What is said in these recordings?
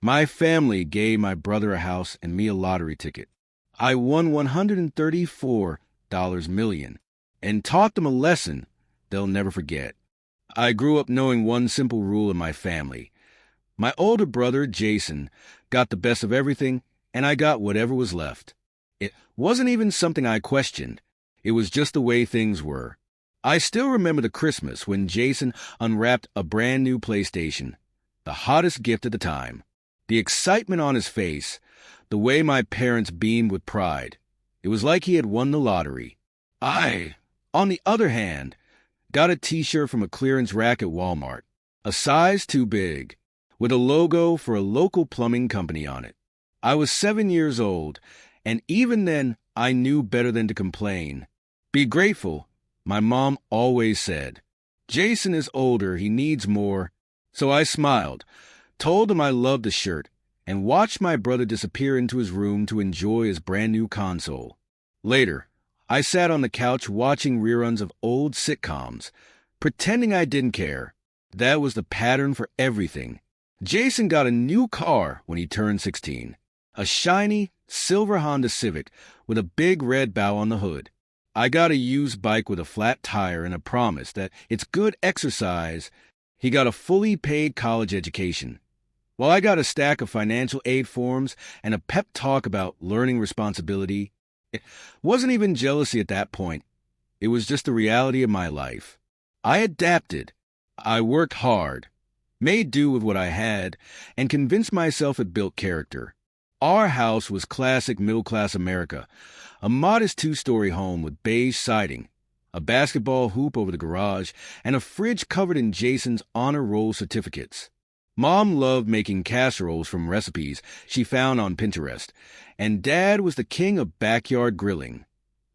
My family gave my brother a house and me a lottery ticket. I won $134 million and taught them a lesson they'll never forget. I grew up knowing one simple rule in my family. My older brother, Jason, got the best of everything, and I got whatever was left. It wasn't even something I questioned. It was just the way things were. I still remember the Christmas when Jason unwrapped a brand new PlayStation, the hottest gift at the time. The excitement on his face, the way my parents beamed with pride. It was like he had won the lottery. I, on the other hand, got a t-shirt from a clearance rack at Walmart, a size too big, with a logo for a local plumbing company on it. I was 7 years old, and even then I knew better than to complain. Be grateful, my mom always said. Jason is older, he needs more. So I smiled, told him I loved the shirt, and watched my brother disappear into his room to enjoy his brand new console. Later, I sat on the couch watching reruns of old sitcoms, pretending I didn't care. That was the pattern for everything. Jason got a new car when he turned 16, a shiny silver Honda Civic with a big red bow on the hood. I got a used bike with a flat tire and a promise that it's good exercise. He got a fully paid college education, while I got a stack of financial aid forms and a pep talk about learning responsibility. It wasn't even jealousy at that point. It was just the reality of my life. I adapted. I worked hard, made do with what I had, and convinced myself it built character. Our house was classic middle-class America, a modest 2-story home with beige siding, a basketball hoop over the garage, and a fridge covered in Jason's honor roll certificates. Mom loved making casseroles from recipes she found on Pinterest, and Dad was the king of backyard grilling,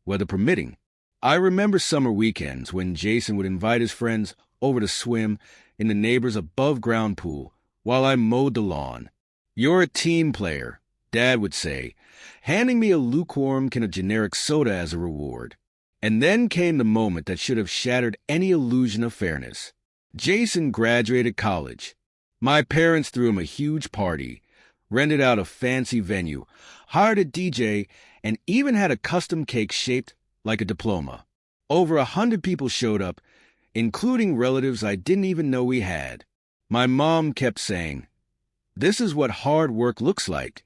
weather permitting. I remember summer weekends when Jason would invite his friends over to swim in the neighbor's above-ground pool while I mowed the lawn. "You're a team player," Dad would say, handing me a lukewarm can of generic soda as a reward. And then came the moment that should have shattered any illusion of fairness. Jason graduated college. My parents threw him a huge party, rented out a fancy venue, hired a DJ, and even had a custom cake shaped like a diploma. Over 100 people showed up, including relatives I didn't even know we had. My mom kept saying, "This is what hard work looks like."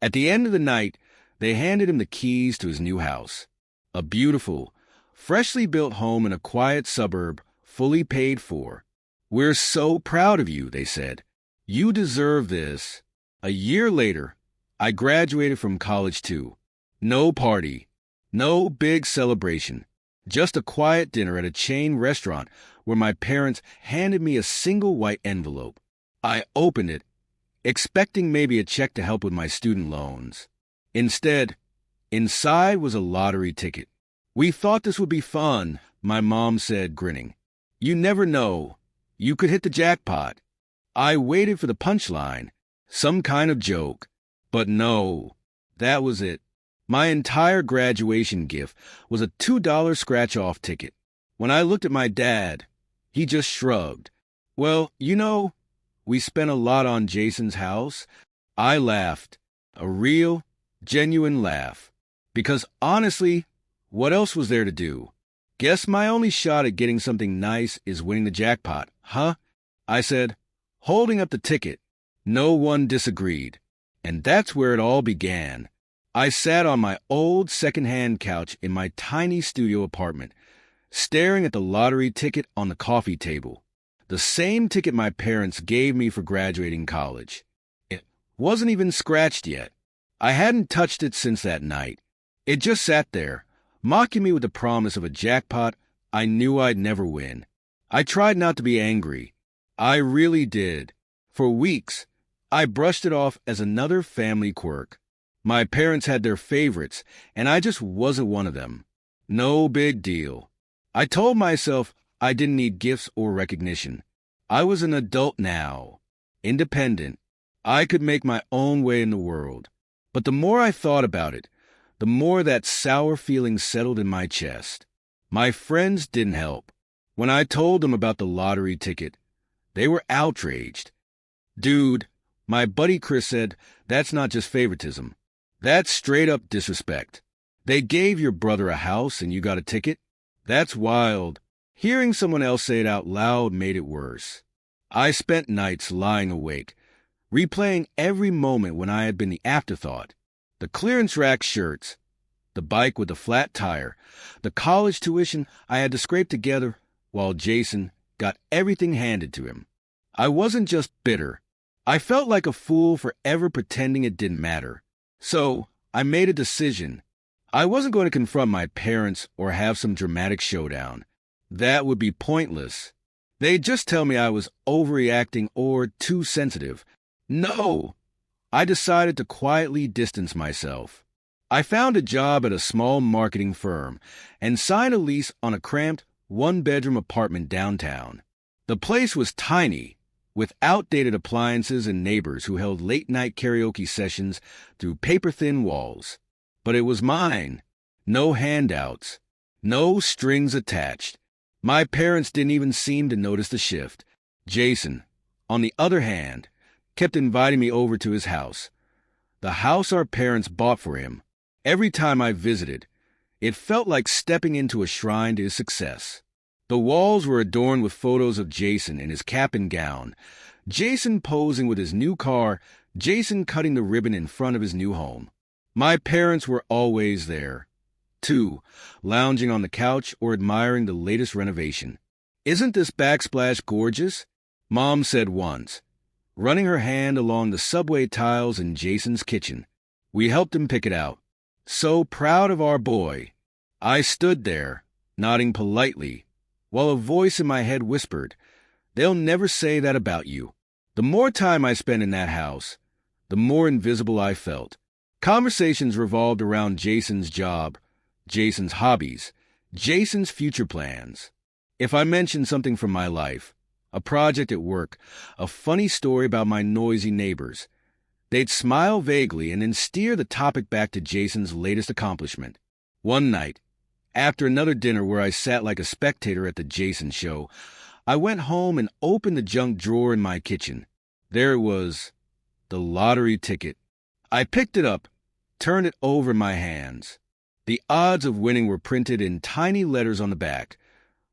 At the end of the night, they handed him the keys to his new house. A beautiful, freshly built home in a quiet suburb, fully paid for. "We're so proud of you," they said. "You deserve this." A year later, I graduated from college too. No party, no big celebration, just a quiet dinner at a chain restaurant where my parents handed me a single white envelope. I opened it, expecting maybe a check to help with my student loans. Instead, inside was a lottery ticket. "We thought this would be fun," my mom said, grinning. "You never know. You could hit the jackpot." I waited for the punchline, some kind of joke. But no, that was it. My entire graduation gift was a $2 scratch-off ticket. When I looked at my dad, he just shrugged. "Well, we spent a lot on Jason's house." I laughed, a real, genuine laugh. Because honestly, what else was there to do? "Guess my only shot at getting something nice is winning the jackpot, huh?" I said, holding up the ticket. No one disagreed. And that's where it all began. I sat on my old second-hand couch in my tiny studio apartment, staring at the lottery ticket on the coffee table. The same ticket my parents gave me for graduating college. It wasn't even scratched yet. I hadn't touched it since that night. It just sat there, mocking me with the promise of a jackpot I knew I'd never win. I tried not to be angry. I really did. For weeks, I brushed it off as another family quirk. My parents had their favorites, and I just wasn't one of them. No big deal. I told myself I didn't need gifts or recognition. I was an adult now, independent. I could make my own way in the world. But the more I thought about it, the more that sour feeling settled in my chest. My friends didn't help. When I told them about the lottery ticket, they were outraged. "Dude, My buddy Chris said, "That's not just favoritism. That's straight up disrespect. They gave your brother a house and you got a ticket? That's wild." Hearing someone else say it out loud made it worse. I spent nights lying awake, replaying every moment when I had been the afterthought. The clearance rack shirts, the bike with the flat tire, the college tuition I had to scrape together while Jason got everything handed to him. I wasn't just bitter. I felt like a fool for ever pretending it didn't matter. So I made a decision. I wasn't going to confront my parents or have some dramatic showdown. That would be pointless. They'd just tell me I was overreacting or too sensitive. No! I decided to quietly distance myself. I found a job at a small marketing firm and signed a lease on a cramped, one-bedroom apartment downtown. The place was tiny, with outdated appliances and neighbors who held late-night karaoke sessions through paper-thin walls. But it was mine. No handouts. No strings attached. My parents didn't even seem to notice the shift. Jason, on the other hand, kept inviting me over to his house. The house our parents bought for him. Every time I visited, it felt like stepping into a shrine to his success. The walls were adorned with photos of Jason in his cap and gown, Jason posing with his new car, Jason cutting the ribbon in front of his new home. My parents were always there, too, lounging on the couch or admiring the latest renovation. "Isn't this backsplash gorgeous?" Mom said once, running her hand along the subway tiles in Jason's kitchen. We helped him pick it out. So proud of our boy. I stood there, nodding politely, while a voice in my head whispered, "They'll never say that about you." The more time I spent in that house, the more invisible I felt. Conversations revolved around Jason's job, Jason's hobbies, Jason's future plans. If I mentioned something from my life, a project at work, a funny story about my noisy neighbors, they'd smile vaguely and then steer the topic back to Jason's latest accomplishment. One night, after another dinner where I sat like a spectator at the Jason show, I went home and opened the junk drawer in my kitchen. There it was, the lottery ticket. I picked it up, turned it over in my hands. The odds of winning were printed in tiny letters on the back,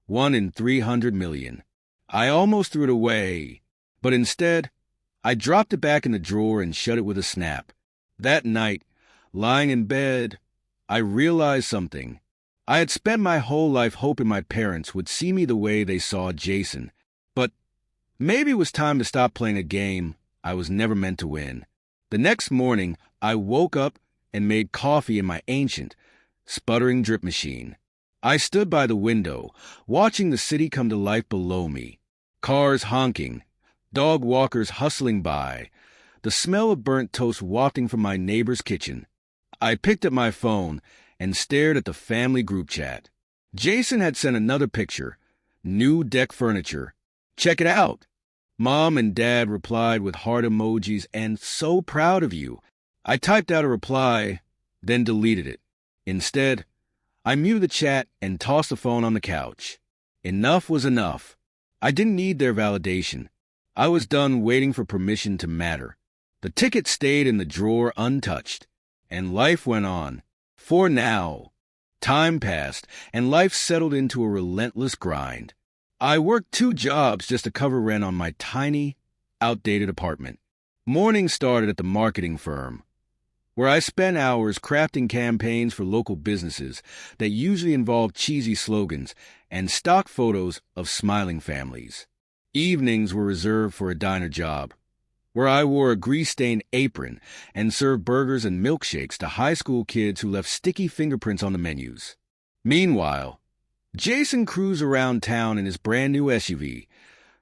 1 in 300 million. I almost threw it away, but instead, I dropped it back in the drawer and shut it with a snap. That night, lying in bed, I realized something. I had spent my whole life hoping my parents would see me the way they saw Jason, but maybe it was time to stop playing a game I was never meant to win. The next morning, I woke up and made coffee in my ancient, sputtering drip machine. I stood by the window, watching the city come to life below me. Cars honking, dog walkers hustling by, the smell of burnt toast wafting from my neighbor's kitchen. I picked up my phone and stared at the family group chat. Jason had sent another picture, new deck furniture. "Check it out." Mom and Dad replied with heart emojis and "so proud of you." I typed out a reply, then deleted it. Instead, I muted the chat and tossed the phone on the couch. Enough was enough. I didn't need their validation. I was done waiting for permission to matter. The ticket stayed in the drawer untouched, and life went on. For now. Time passed, and life settled into a relentless grind. I worked 2 jobs just to cover rent on my tiny, outdated apartment. Mornings started at the marketing firm, where I spent hours crafting campaigns for local businesses that usually involved cheesy slogans and stock photos of smiling families. Evenings were reserved for a diner job, where I wore a grease-stained apron and served burgers and milkshakes to high school kids who left sticky fingerprints on the menus. Meanwhile, Jason cruised around town in his brand-new SUV,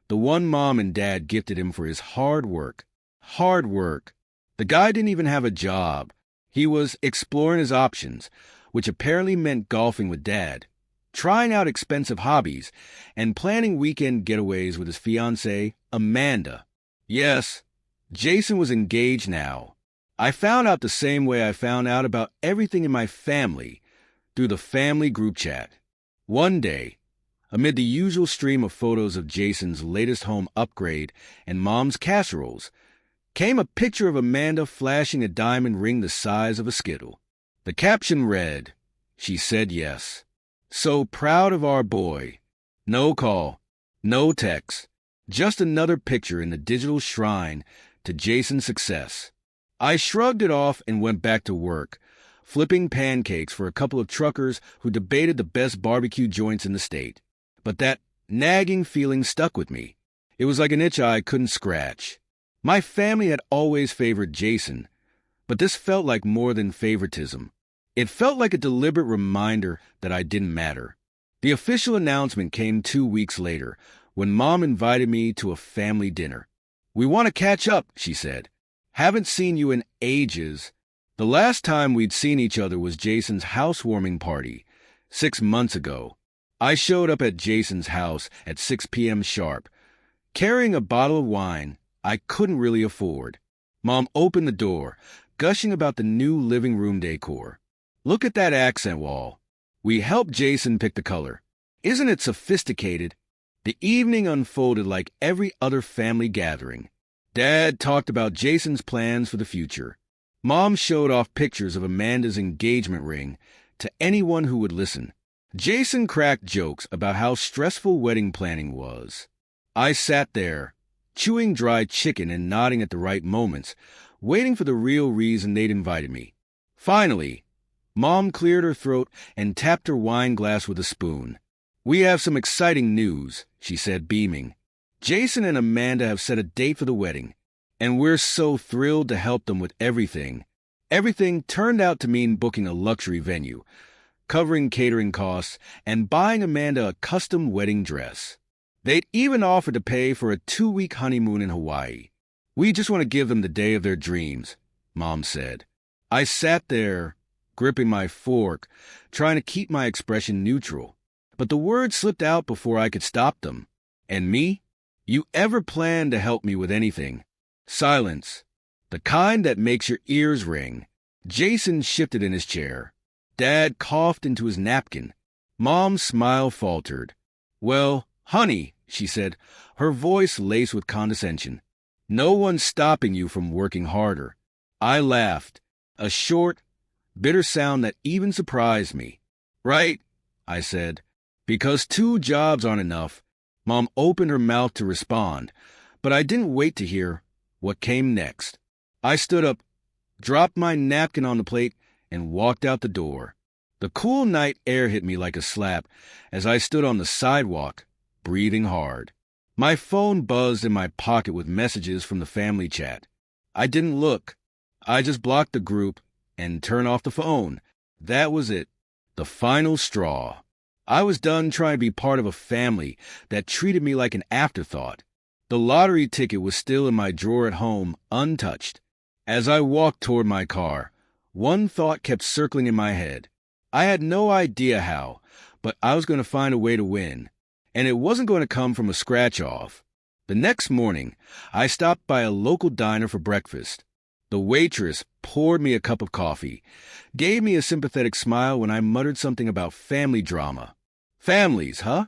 the one Mom and Dad gifted him for his hard work. Hard work. The guy didn't even have a job. He was exploring his options, which apparently meant golfing with Dad, trying out expensive hobbies, and planning weekend getaways with his fiancée, Amanda. Yes, Jason was engaged now. I found out the same way I found out about everything in my family, through the family group chat. One day, amid the usual stream of photos of Jason's latest home upgrade and Mom's casseroles, came a picture of Amanda flashing a diamond ring the size of a skittle. The caption read, "She said yes. So proud of our boy. No call, no text, just another picture in the digital shrine to Jason's success." I shrugged it off and went back to work, flipping pancakes for a couple of truckers who debated the best barbecue joints in the state. But that nagging feeling stuck with me. It was like an itch I couldn't scratch. My family had always favored Jason, but this felt like more than favoritism. It felt like a deliberate reminder that I didn't matter. The official announcement came 2 weeks later, when Mom invited me to a family dinner. "We want to catch up," she said. "Haven't seen you in ages." The last time we'd seen each other was Jason's housewarming party, 6 months ago. I showed up at Jason's house at 6 p.m. sharp, carrying a bottle of wine I couldn't really afford. Mom opened the door, gushing about the new living room decor. "Look at that accent wall. We helped Jason pick the color. Isn't it sophisticated?" The evening unfolded like every other family gathering. Dad talked about Jason's plans for the future. Mom showed off pictures of Amanda's engagement ring to anyone who would listen. Jason cracked jokes about how stressful wedding planning was. I sat there, chewing dry chicken and nodding at the right moments, waiting for the real reason they'd invited me. Finally, Mom cleared her throat and tapped her wine glass with a spoon. "We have some exciting news," she said, beaming. "Jason and Amanda have set a date for the wedding, and we're so thrilled to help them with everything." Everything turned out to mean booking a luxury venue, covering catering costs, and buying Amanda a custom wedding dress. They'd even offered to pay for a 2-week honeymoon in Hawaii. "We just want to give them the day of their dreams," Mom said. I sat there, gripping my fork, trying to keep my expression neutral. But the words slipped out before I could stop them. "And me? You ever plan to help me with anything?" Silence. The kind that makes your ears ring. Jason shifted in his chair. Dad coughed into his napkin. Mom's smile faltered. "Well, honey," she said, her voice laced with condescension, "no one's stopping you from working harder." I laughed, a short, bitter sound that even surprised me. "Right," I said, "because 2 jobs aren't enough." Mom opened her mouth to respond, but I didn't wait to hear what came next. I stood up, dropped my napkin on the plate, and walked out the door. The cool night air hit me like a slap as I stood on the sidewalk, breathing hard. My phone buzzed in my pocket with messages from the family chat. I didn't look. I just blocked the group and turned off the phone. That was it. The final straw. I was done trying to be part of a family that treated me like an afterthought. The lottery ticket was still in my drawer at home, untouched. As I walked toward my car, one thought kept circling in my head. I had no idea how, but I was going to find a way to win, and it wasn't going to come from a scratch-off. The next morning, I stopped by a local diner for breakfast. The waitress poured me a cup of coffee, gave me a sympathetic smile when I muttered something about family drama. "Families, huh?"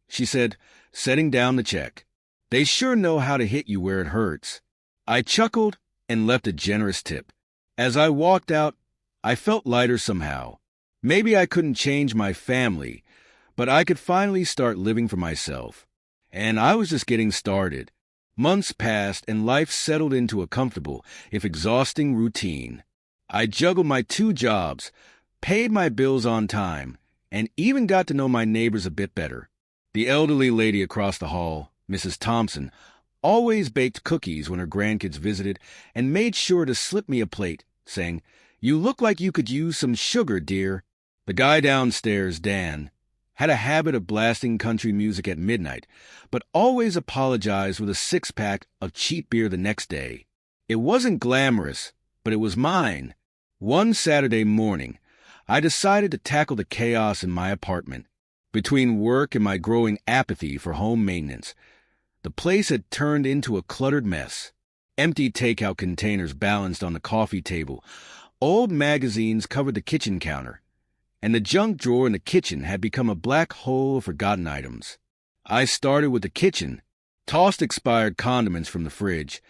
she said, setting down the check. "They sure know how to hit you where it hurts." I chuckled and left a generous tip. As I walked out, I felt lighter somehow. Maybe I couldn't change my family, but I could finally start living for myself. And I was just getting started. Months passed and life settled into a comfortable, if exhausting, routine. I juggled my 2 jobs, paid my bills on time, and even got to know my neighbors a bit better. The elderly lady across the hall, Mrs. Thompson, always baked cookies when her grandkids visited and made sure to slip me a plate, saying, "You look like you could use some sugar, dear." The guy downstairs, Dan, had a habit of blasting country music at midnight, but always apologized with a 6-pack of cheap beer the next day. It wasn't glamorous, but it was mine. One Saturday morning, I decided to tackle the chaos in my apartment. Between work and my growing apathy for home maintenance, the place had turned into a cluttered mess. Empty takeout containers balanced on the coffee table, old magazines covered the kitchen counter, and the junk drawer in the kitchen had become a black hole of forgotten items. I started with the kitchen, tossed expired condiments from the fridge,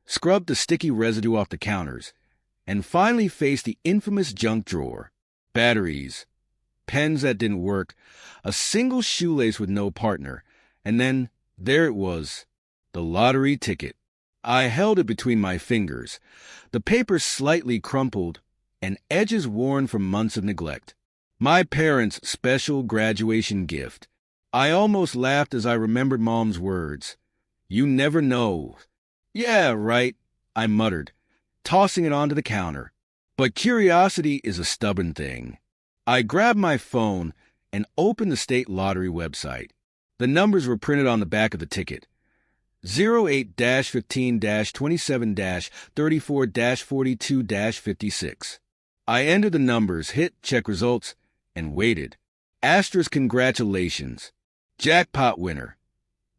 scrubbed the sticky residue off the counters, and finally faced the infamous junk drawer. Batteries, pens that didn't work, a single shoelace with no partner, and then there it was, the lottery ticket. I held it between my fingers, the paper slightly crumpled and edges worn from months of neglect. My parents' special graduation gift. I almost laughed as I remembered Mom's words. "You never know." "Yeah, right," I muttered, tossing it onto the counter. But curiosity is a stubborn thing. I grabbed my phone and opened the state lottery website. The numbers were printed on the back of the ticket. 08-15-27-34-42-56. I entered the numbers, hit check results, and waited. Asterisk congratulations. Jackpot winner.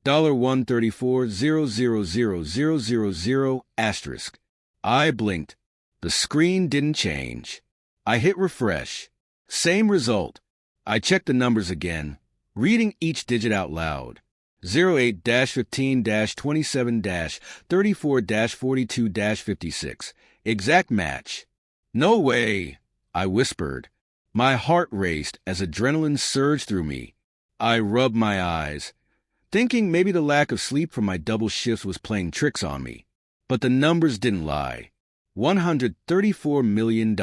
$134,000,000 asterisk. I blinked. The screen didn't change. I hit refresh. Same result. I checked the numbers again, reading each digit out loud. 08-15-27-34-42-56. Exact match. "No way," I whispered. My heart raced as adrenaline surged through me. I rubbed my eyes, thinking maybe the lack of sleep from my double shifts was playing tricks on me. But the numbers didn't lie. $134 million.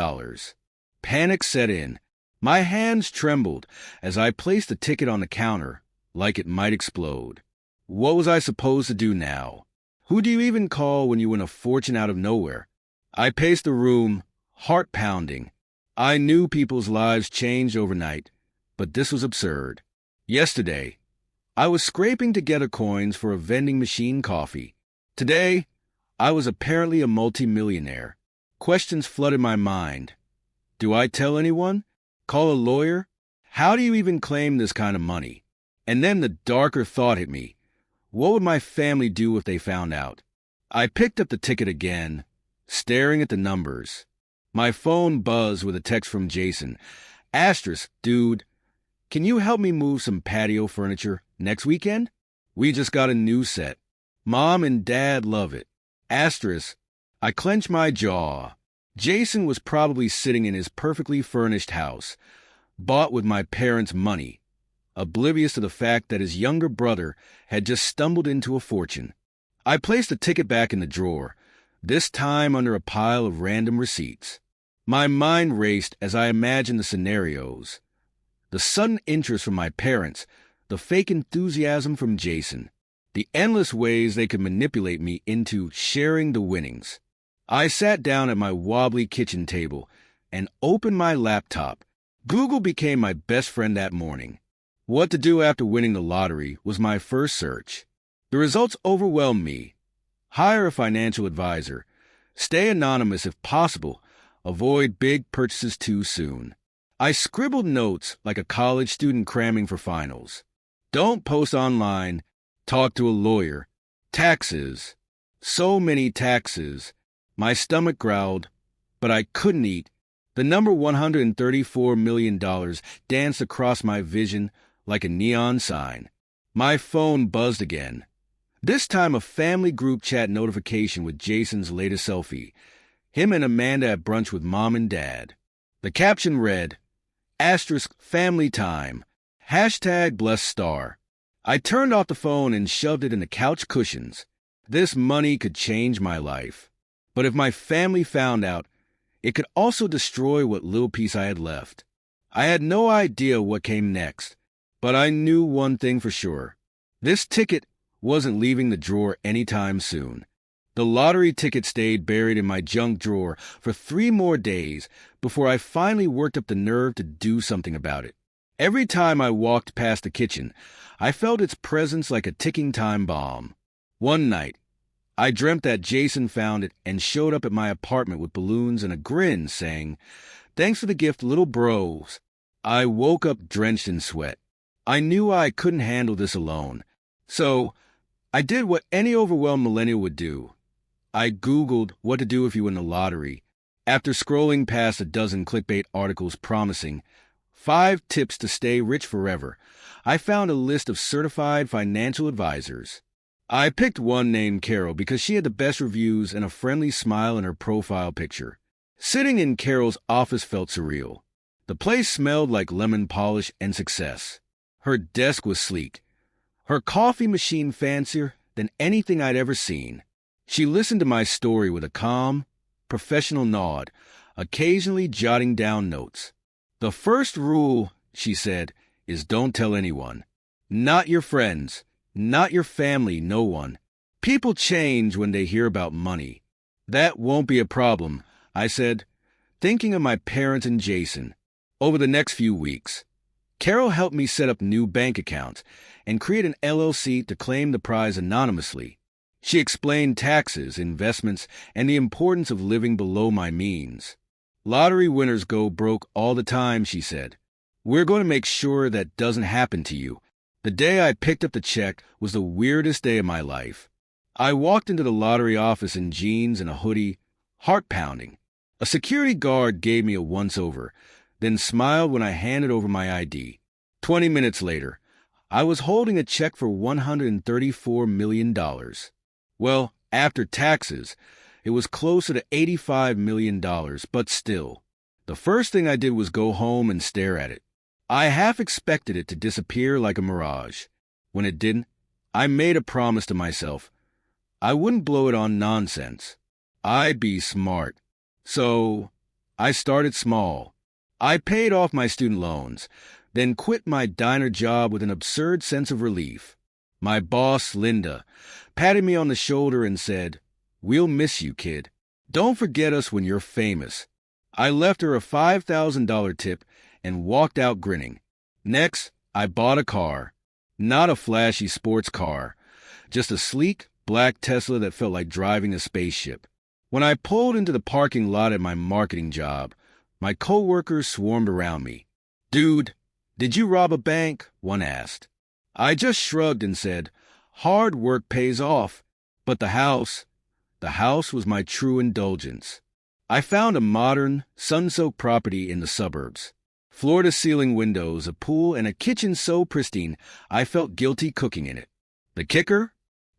Panic set in. My hands trembled as I placed the ticket on the counter, like it might explode. What was I supposed to do now? Who do you even call when you win a fortune out of nowhere? I paced the room, heart pounding. I knew people's lives changed overnight, but this was absurd. Yesterday, I was scraping together coins for a vending machine coffee. Today, I was apparently a multimillionaire. Questions flooded my mind. Do I tell anyone? Call a lawyer? How do you even claim this kind of money? And then the darker thought hit me. What would my family do if they found out? I picked up the ticket again, staring at the numbers. My phone buzzed with a text from Jason. Asterisk, dude, can you help me move some patio furniture next weekend? We just got a new set. Mom and Dad love it. Asterisk, I clenched my jaw. Jason was probably sitting in his perfectly furnished house, bought with my parents' money, oblivious to the fact that his younger brother had just stumbled into a fortune. I placed the ticket back in the drawer, this time under a pile of random receipts. My mind raced as I imagined the scenarios. The sudden interest from my parents, the fake enthusiasm from Jason, the endless ways they could manipulate me into sharing the winnings. I sat down at my wobbly kitchen table and opened my laptop. Google became my best friend that morning. What to do after winning the lottery was my first search. The results overwhelmed me. Hire a financial advisor. Stay anonymous if possible. Avoid big purchases too soon. I scribbled notes like a college student cramming for finals. Don't post online. Talk to a lawyer. Taxes. So many taxes. My stomach growled, but I couldn't eat. The number $134 million danced across my vision like a neon sign. My phone buzzed again. This time a family group chat notification with Jason's latest selfie. Him and Amanda at brunch with Mom and Dad. The caption read, asterisk family time, hashtag blessed star. I turned off the phone and shoved it in the couch cushions. This money could change my life. But if my family found out, it could also destroy what little piece I had left. I had no idea what came next, but I knew one thing for sure. This ticket wasn't leaving the drawer anytime soon. The lottery ticket stayed buried in my junk drawer for 3 more days before I finally worked up the nerve to do something about it. Every time I walked past the kitchen, I felt its presence like a ticking time bomb. One night, I dreamt that Jason found it and showed up at my apartment with balloons and a grin saying, "Thanks for the gift, little bros." I woke up drenched in sweat. I knew I couldn't handle this alone. So I did what any overwhelmed millennial would do. I Googled what to do if you win the lottery. After scrolling past a dozen clickbait articles promising 5 tips to stay rich forever, I found a list of certified financial advisors. I picked one named Carol because she had the best reviews and a friendly smile in her profile picture. Sitting in Carol's office felt surreal. The place smelled like lemon polish and success. Her desk was sleek, her coffee machine fancier than anything I'd ever seen. She listened to my story with a calm, professional nod, occasionally jotting down notes. "The first rule," she said, "is don't tell anyone. Not your friends, not your family, no one. People change when they hear about money." "That won't be a problem," I said, thinking of my parents and Jason. Over the next few weeks, Carol helped me set up new bank accounts and create an LLC to claim the prize anonymously. She explained taxes, investments, and the importance of living below my means. "Lottery winners go broke all the time," she said. "We're going to make sure that doesn't happen to you." The day I picked up the check was the weirdest day of my life. I walked into the lottery office in jeans and a hoodie, heart pounding. A security guard gave me a once-over, then smiled when I handed over my ID. 20 minutes later, I was holding a check for $134 million. Well, after taxes, it was closer to $85 million, but still. The first thing I did was go home and stare at it. I half expected it to disappear like a mirage. When it didn't, I made a promise to myself. I wouldn't blow it on nonsense. I'd be smart. So, I started small. I paid off my student loans, then quit my diner job with an absurd sense of relief. My boss, Linda, patted me on the shoulder and said, "We'll miss you, kid. Don't forget us when you're famous." I left her a $5,000 tip and walked out grinning. Next, I bought a car. Not a flashy sports car, just a sleek, black Tesla that felt like driving a spaceship. When I pulled into the parking lot at my marketing job, my coworkers swarmed around me. "Dude, did you rob a bank?" one asked. I just shrugged and said, "Hard work pays off." But the house was my true indulgence. I found a modern, sun-soaked property in the suburbs. Floor-to-ceiling windows, a pool, and a kitchen so pristine I felt guilty cooking in it. The kicker?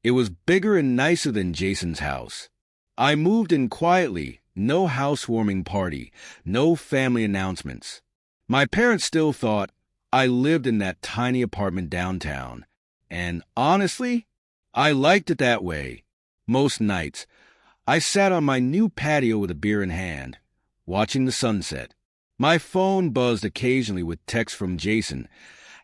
It was bigger and nicer than Jason's house. I moved in quietly, no housewarming party, no family announcements. My parents still thought I lived in that tiny apartment downtown. And honestly, I liked it that way. Most nights, I sat on my new patio with a beer in hand, watching the sunset. My phone buzzed occasionally with texts from Jason.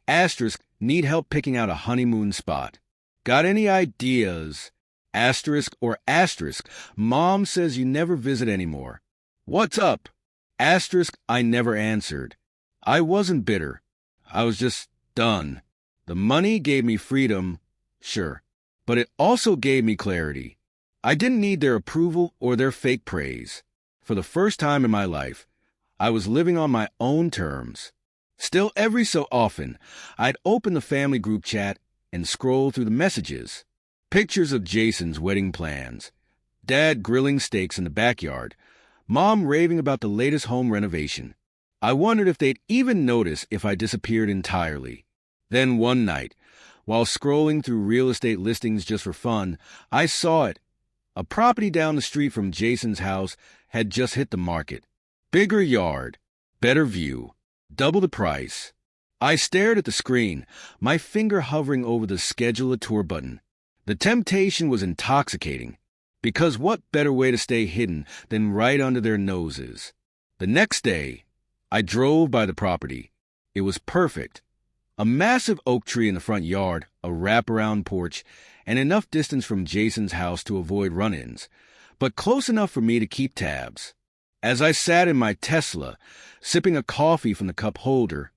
Asterisk, need help picking out a honeymoon spot. Got any ideas? Asterisk or asterisk, mom says you never visit anymore. What's up? Asterisk, I never answered. I wasn't bitter. I was just done. The money gave me freedom, sure, but it also gave me clarity. I didn't need their approval or their fake praise. For the first time in my life, I was living on my own terms. Still, every so often, I'd open the family group chat and scroll through the messages. Pictures of Jason's wedding plans. Dad grilling steaks in the backyard. Mom raving about the latest home renovation. I wondered if they'd even notice if I disappeared entirely. Then one night, while scrolling through real estate listings just for fun, I saw it. A property down the street from Jason's house had just hit the market. Bigger yard, better view, double the price. I stared at the screen, my finger hovering over the schedule a tour button. The temptation was intoxicating, because what better way to stay hidden than right under their noses? The next day, I drove by the property. It was perfect. A massive oak tree in the front yard, a wraparound porch, and enough distance from Jason's house to avoid run-ins, but close enough for me to keep tabs. As I sat in my Tesla, sipping a coffee from the cup holder,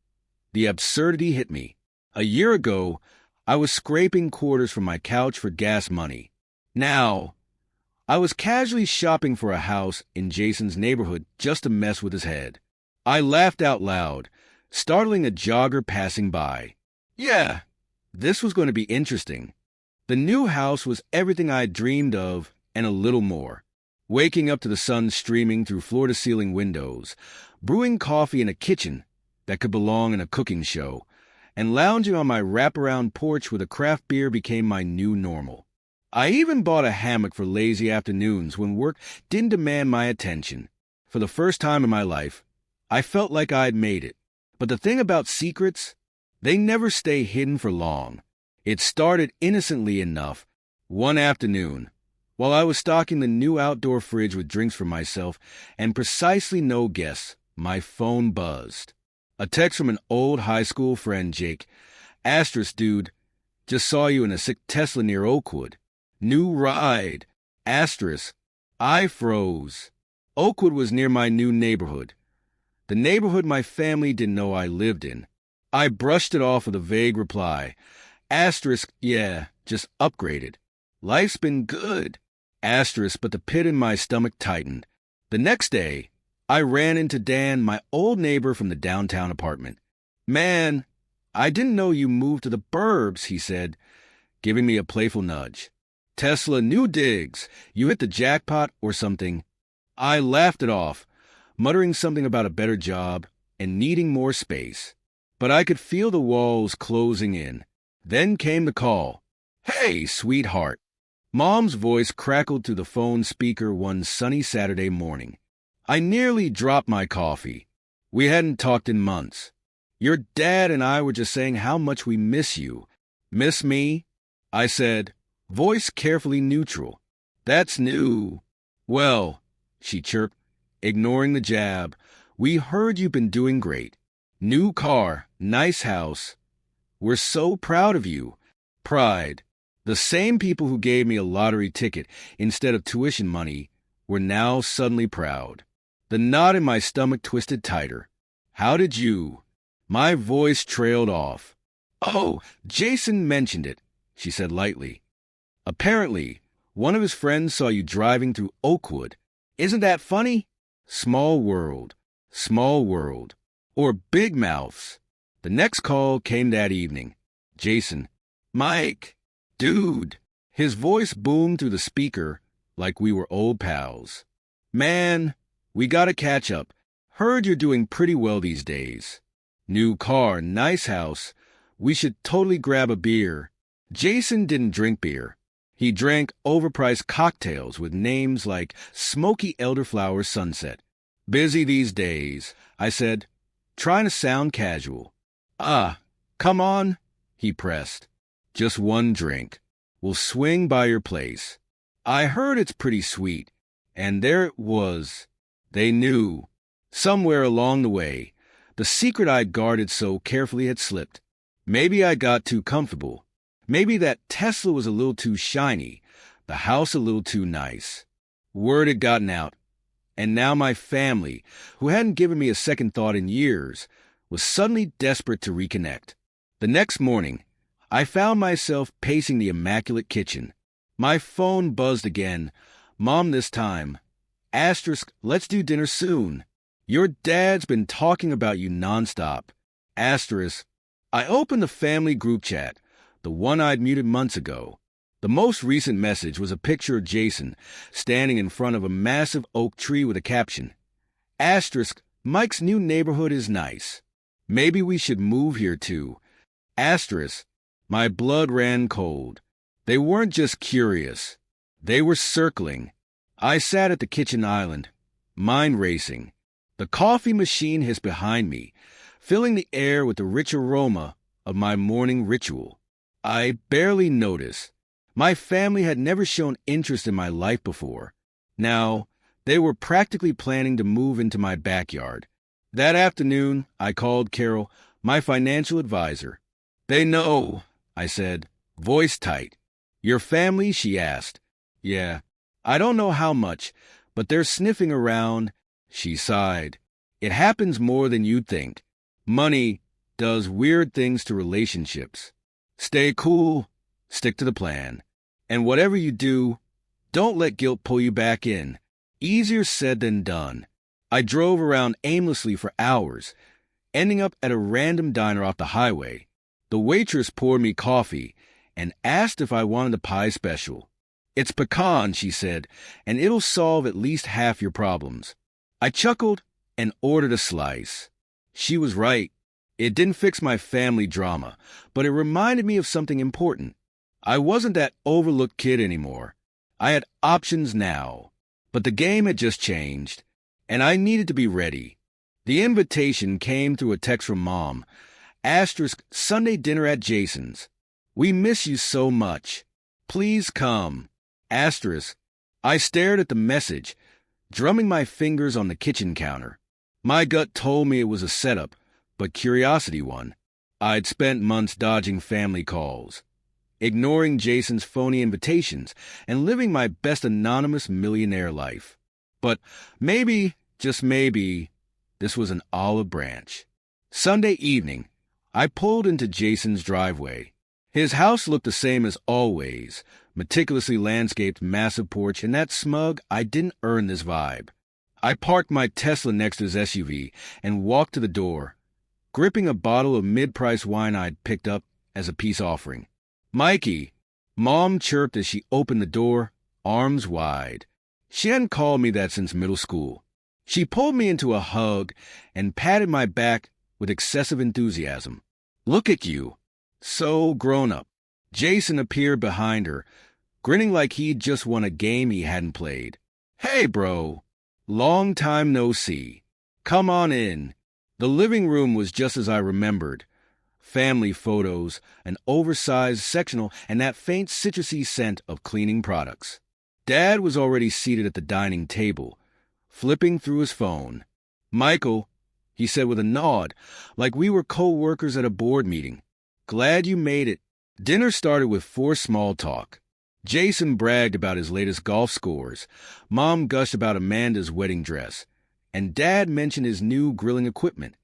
the absurdity hit me. A year ago, I was scraping quarters from my couch for gas money. Now, I was casually shopping for a house in Jason's neighborhood just to mess with his head. I laughed out loud, startling a jogger passing by. Yeah, this was going to be interesting. The new house was everything I had dreamed of and a little more. Waking up to the sun streaming through floor-to-ceiling windows, brewing coffee in a kitchen that could belong in a cooking show, and lounging on my wraparound porch with a craft beer became my new normal. I even bought a hammock for lazy afternoons when work didn't demand my attention. For the first time in my life, I felt like I'd made it. But the thing about secrets, they never stay hidden for long. It started innocently enough. One afternoon, while I was stocking the new outdoor fridge with drinks for myself and precisely no guests, my phone buzzed. A text from an old high school friend, Jake. Asterisk, dude, just saw you in a sick Tesla near Oakwood. New ride. Asterisk. I froze. Oakwood was near my new neighborhood. The neighborhood my family didn't know I lived in. I brushed it off with a vague reply. Asterisk, yeah, just upgraded. Life's been good. Asterisk, but the pit in my stomach tightened. The next day, I ran into Dan, my old neighbor from the downtown apartment. Man, I didn't know you moved to the burbs, he said, giving me a playful nudge. Tesla, new digs. You hit the jackpot or something. I laughed it off, muttering something about a better job and needing more space. But I could feel the walls closing in. Then came the call. Hey, sweetheart. Mom's voice crackled through the phone speaker one sunny Saturday morning. I nearly dropped my coffee. We hadn't talked in months. Your dad and I were just saying how much we miss you. Miss me? I said, voice carefully neutral. That's new. Well, she chirped, ignoring the jab, we heard you've been doing great. New car, nice house. We're so proud of you. Pride. The same people who gave me a lottery ticket instead of tuition money were now suddenly proud. The knot in my stomach twisted tighter. How did you? My voice trailed off. Oh, Jason mentioned it, she said lightly. Apparently, one of his friends saw you driving through Oakwood. Isn't that funny? Small world. Small world. Or big mouths. The next call came that evening. Jason. Mike. Dude. His voice boomed through the speaker like we were old pals. Man, we gotta catch up. Heard you're doing pretty well these days. New car, nice house. We should totally grab a beer. Jason didn't drink beer. He drank overpriced cocktails with names like Smoky Elderflower Sunset. Busy these days, I said, trying to sound casual. Come on, he pressed. Just one drink. We'll swing by your place. I heard it's pretty sweet. And there it was. They knew. Somewhere along the way, the secret I'd guarded so carefully had slipped. Maybe I got too comfortable. Maybe that Tesla was a little too shiny, the house a little too nice. Word had gotten out. And now my family, who hadn't given me a second thought in years, was suddenly desperate to reconnect. The next morning, I found myself pacing the immaculate kitchen. My phone buzzed again. Mom this time. Asterisk, let's do dinner soon. Your dad's been talking about you nonstop. Asterisk. I opened the family group chat, the one I'd muted months ago. The most recent message was a picture of Jason standing in front of a massive oak tree with a caption. Asterisk, Mike's new neighborhood is nice. Maybe we should move here too. Asterisk, my blood ran cold. They weren't just curious. They were circling. I sat at the kitchen island, mind racing. The coffee machine hissed behind me, filling the air with the rich aroma of my morning ritual. I barely noticed. My family had never shown interest in my life before. Now, they were practically planning to move into my backyard. That afternoon, I called Carol, my financial advisor. They know, I said, voice tight. Your family? She asked. Yeah, I don't know how much, but they're sniffing around. She sighed. It happens more than you'd think. Money does weird things to relationships. Stay cool, stick to the plan. And whatever you do, don't let guilt pull you back in. Easier said than done. I drove around aimlessly for hours, ending up at a random diner off the highway. The waitress poured me coffee and asked if I wanted a pie special. It's pecan, she said, and it'll solve at least half your problems. I chuckled and ordered a slice. She was right. It didn't fix my family drama, but it reminded me of something important. I wasn't that overlooked kid anymore. I had options now. But the game had just changed, and I needed to be ready. The invitation came through a text from Mom. Asterisk Sunday dinner at Jason's. We miss you so much. Please come. Asterisk. I stared at the message, drumming my fingers on the kitchen counter. My gut told me it was a setup, but curiosity won. I'd spent months dodging family calls, ignoring Jason's phony invitations, and living my best anonymous millionaire life. But maybe, just maybe, this was an olive branch. Sunday evening, I pulled into Jason's driveway. His house looked the same as always, meticulously landscaped massive porch, and that smug, I didn't earn this vibe. I parked my Tesla next to his SUV and walked to the door, gripping a bottle of mid-price wine I'd picked up as a peace offering. Mikey, Mom chirped as she opened the door, arms wide. She hadn't called me that since middle school. She pulled me into a hug and patted my back with excessive enthusiasm. Look at you. So grown up. Jason appeared behind her, grinning like he'd just won a game he hadn't played. Hey, bro. Long time no see. Come on in. The living room was just as I remembered. Family photos, an oversized sectional, and that faint citrusy scent of cleaning products. Dad was already seated at the dining table, flipping through his phone. Michael, he said with a nod, like we were co-workers at a board meeting. Glad you made it. Dinner started with forced small talk. Jason bragged about his latest golf scores. Mom gushed about Amanda's wedding dress. And Dad mentioned his new grilling equipment.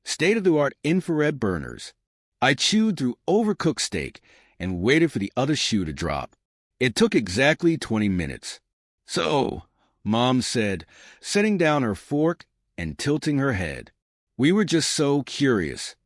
State-of-the-art infrared burners. I chewed through overcooked steak and waited for the other shoe to drop. It took exactly 20 minutes. So, Mom said, setting down her fork and tilting her head. We were just so curious.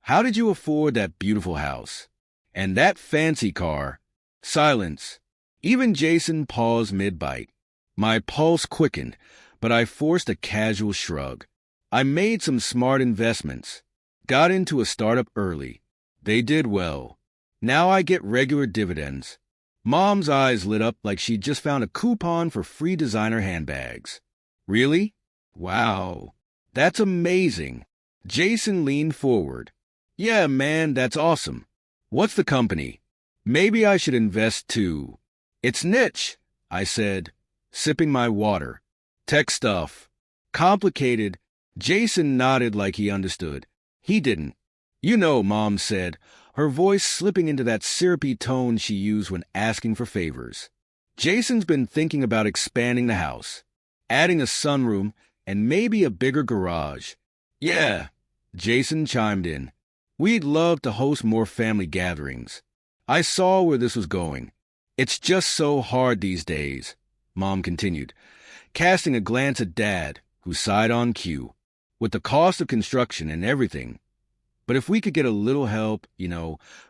How did you afford that beautiful house? And that fancy car? Silence. Even Jason paused mid-bite. My pulse quickened, but I forced a casual shrug. I made some smart investments. Got into a startup early. They did well. Now I get regular dividends. Mom's eyes lit up like she'd just found a coupon for free designer handbags. Really? Wow. That's amazing. Jason leaned forward. Yeah, man, that's awesome. What's the company? Maybe I should invest too. It's niche, I said, sipping my water. Tech stuff. Complicated. Jason nodded like he understood. He didn't. You know, Mom said, her voice slipping into that syrupy tone she used when asking for favors. Jason's been thinking about expanding the house, adding a sunroom, and maybe a bigger garage. Yeah, Jason chimed in. We'd love to host more family gatherings. I saw where this was going. It's just so hard these days, Mom continued, casting a glance at Dad, who sighed on cue, with the cost of construction and everything. But if we could get a little help,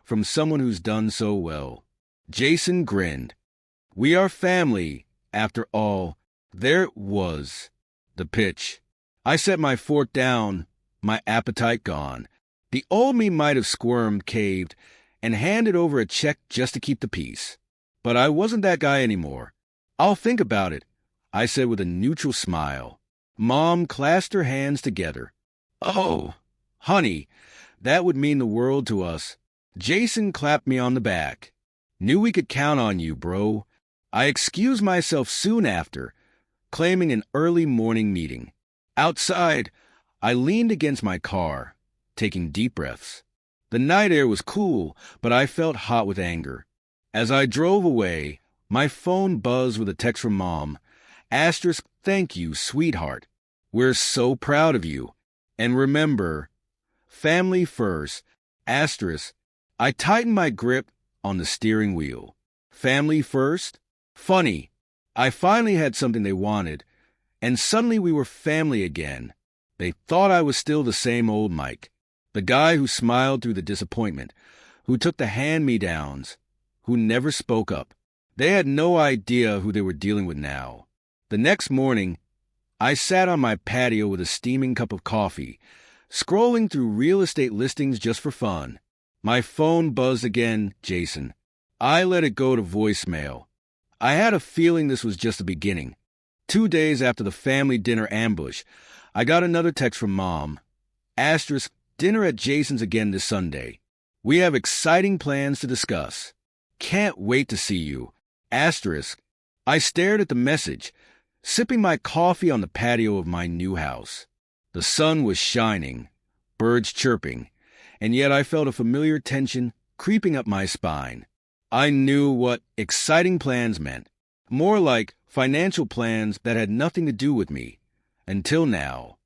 from someone who's done so well. Jason grinned. We are family, after all. There it was. The pitch. I set my fork down, my appetite gone. The old me might have squirmed, caved, and handed over a check just to keep the peace. But I wasn't that guy anymore. I'll think about it, I said with a neutral smile. Mom clasped her hands together. Oh, honey, that would mean the world to us. Jason clapped me on the back. Knew we could count on you, bro. I excused myself soon after, claiming an early morning meeting. Outside, I leaned against my car, taking deep breaths. The night air was cool, but I felt hot with anger. As I drove away, my phone buzzed with a text from Mom. Asterisk, thank you, sweetheart. We're so proud of you. And remember, family first. Asterisk, I tightened my grip on the steering wheel. Family first? Funny. I finally had something they wanted, and suddenly we were family again. They thought I was still the same old Mike, the guy who smiled through the disappointment, who took the hand-me-downs, who never spoke up. They had no idea who they were dealing with now. The next morning, I sat on my patio with a steaming cup of coffee, scrolling through real estate listings just for fun. My phone buzzed again, Jason. I let it go to voicemail. I had a feeling this was just the beginning. 2 days after the family dinner ambush, I got another text from Mom. Asterisk, dinner at Jason's again this Sunday. We have exciting plans to discuss. Can't wait to see you. Asterisk. I stared at the message, sipping my coffee on the patio of my new house. The sun was shining, birds chirping, and yet I felt a familiar tension creeping up my spine. I knew what exciting plans meant, more like financial plans that had nothing to do with me. Until now,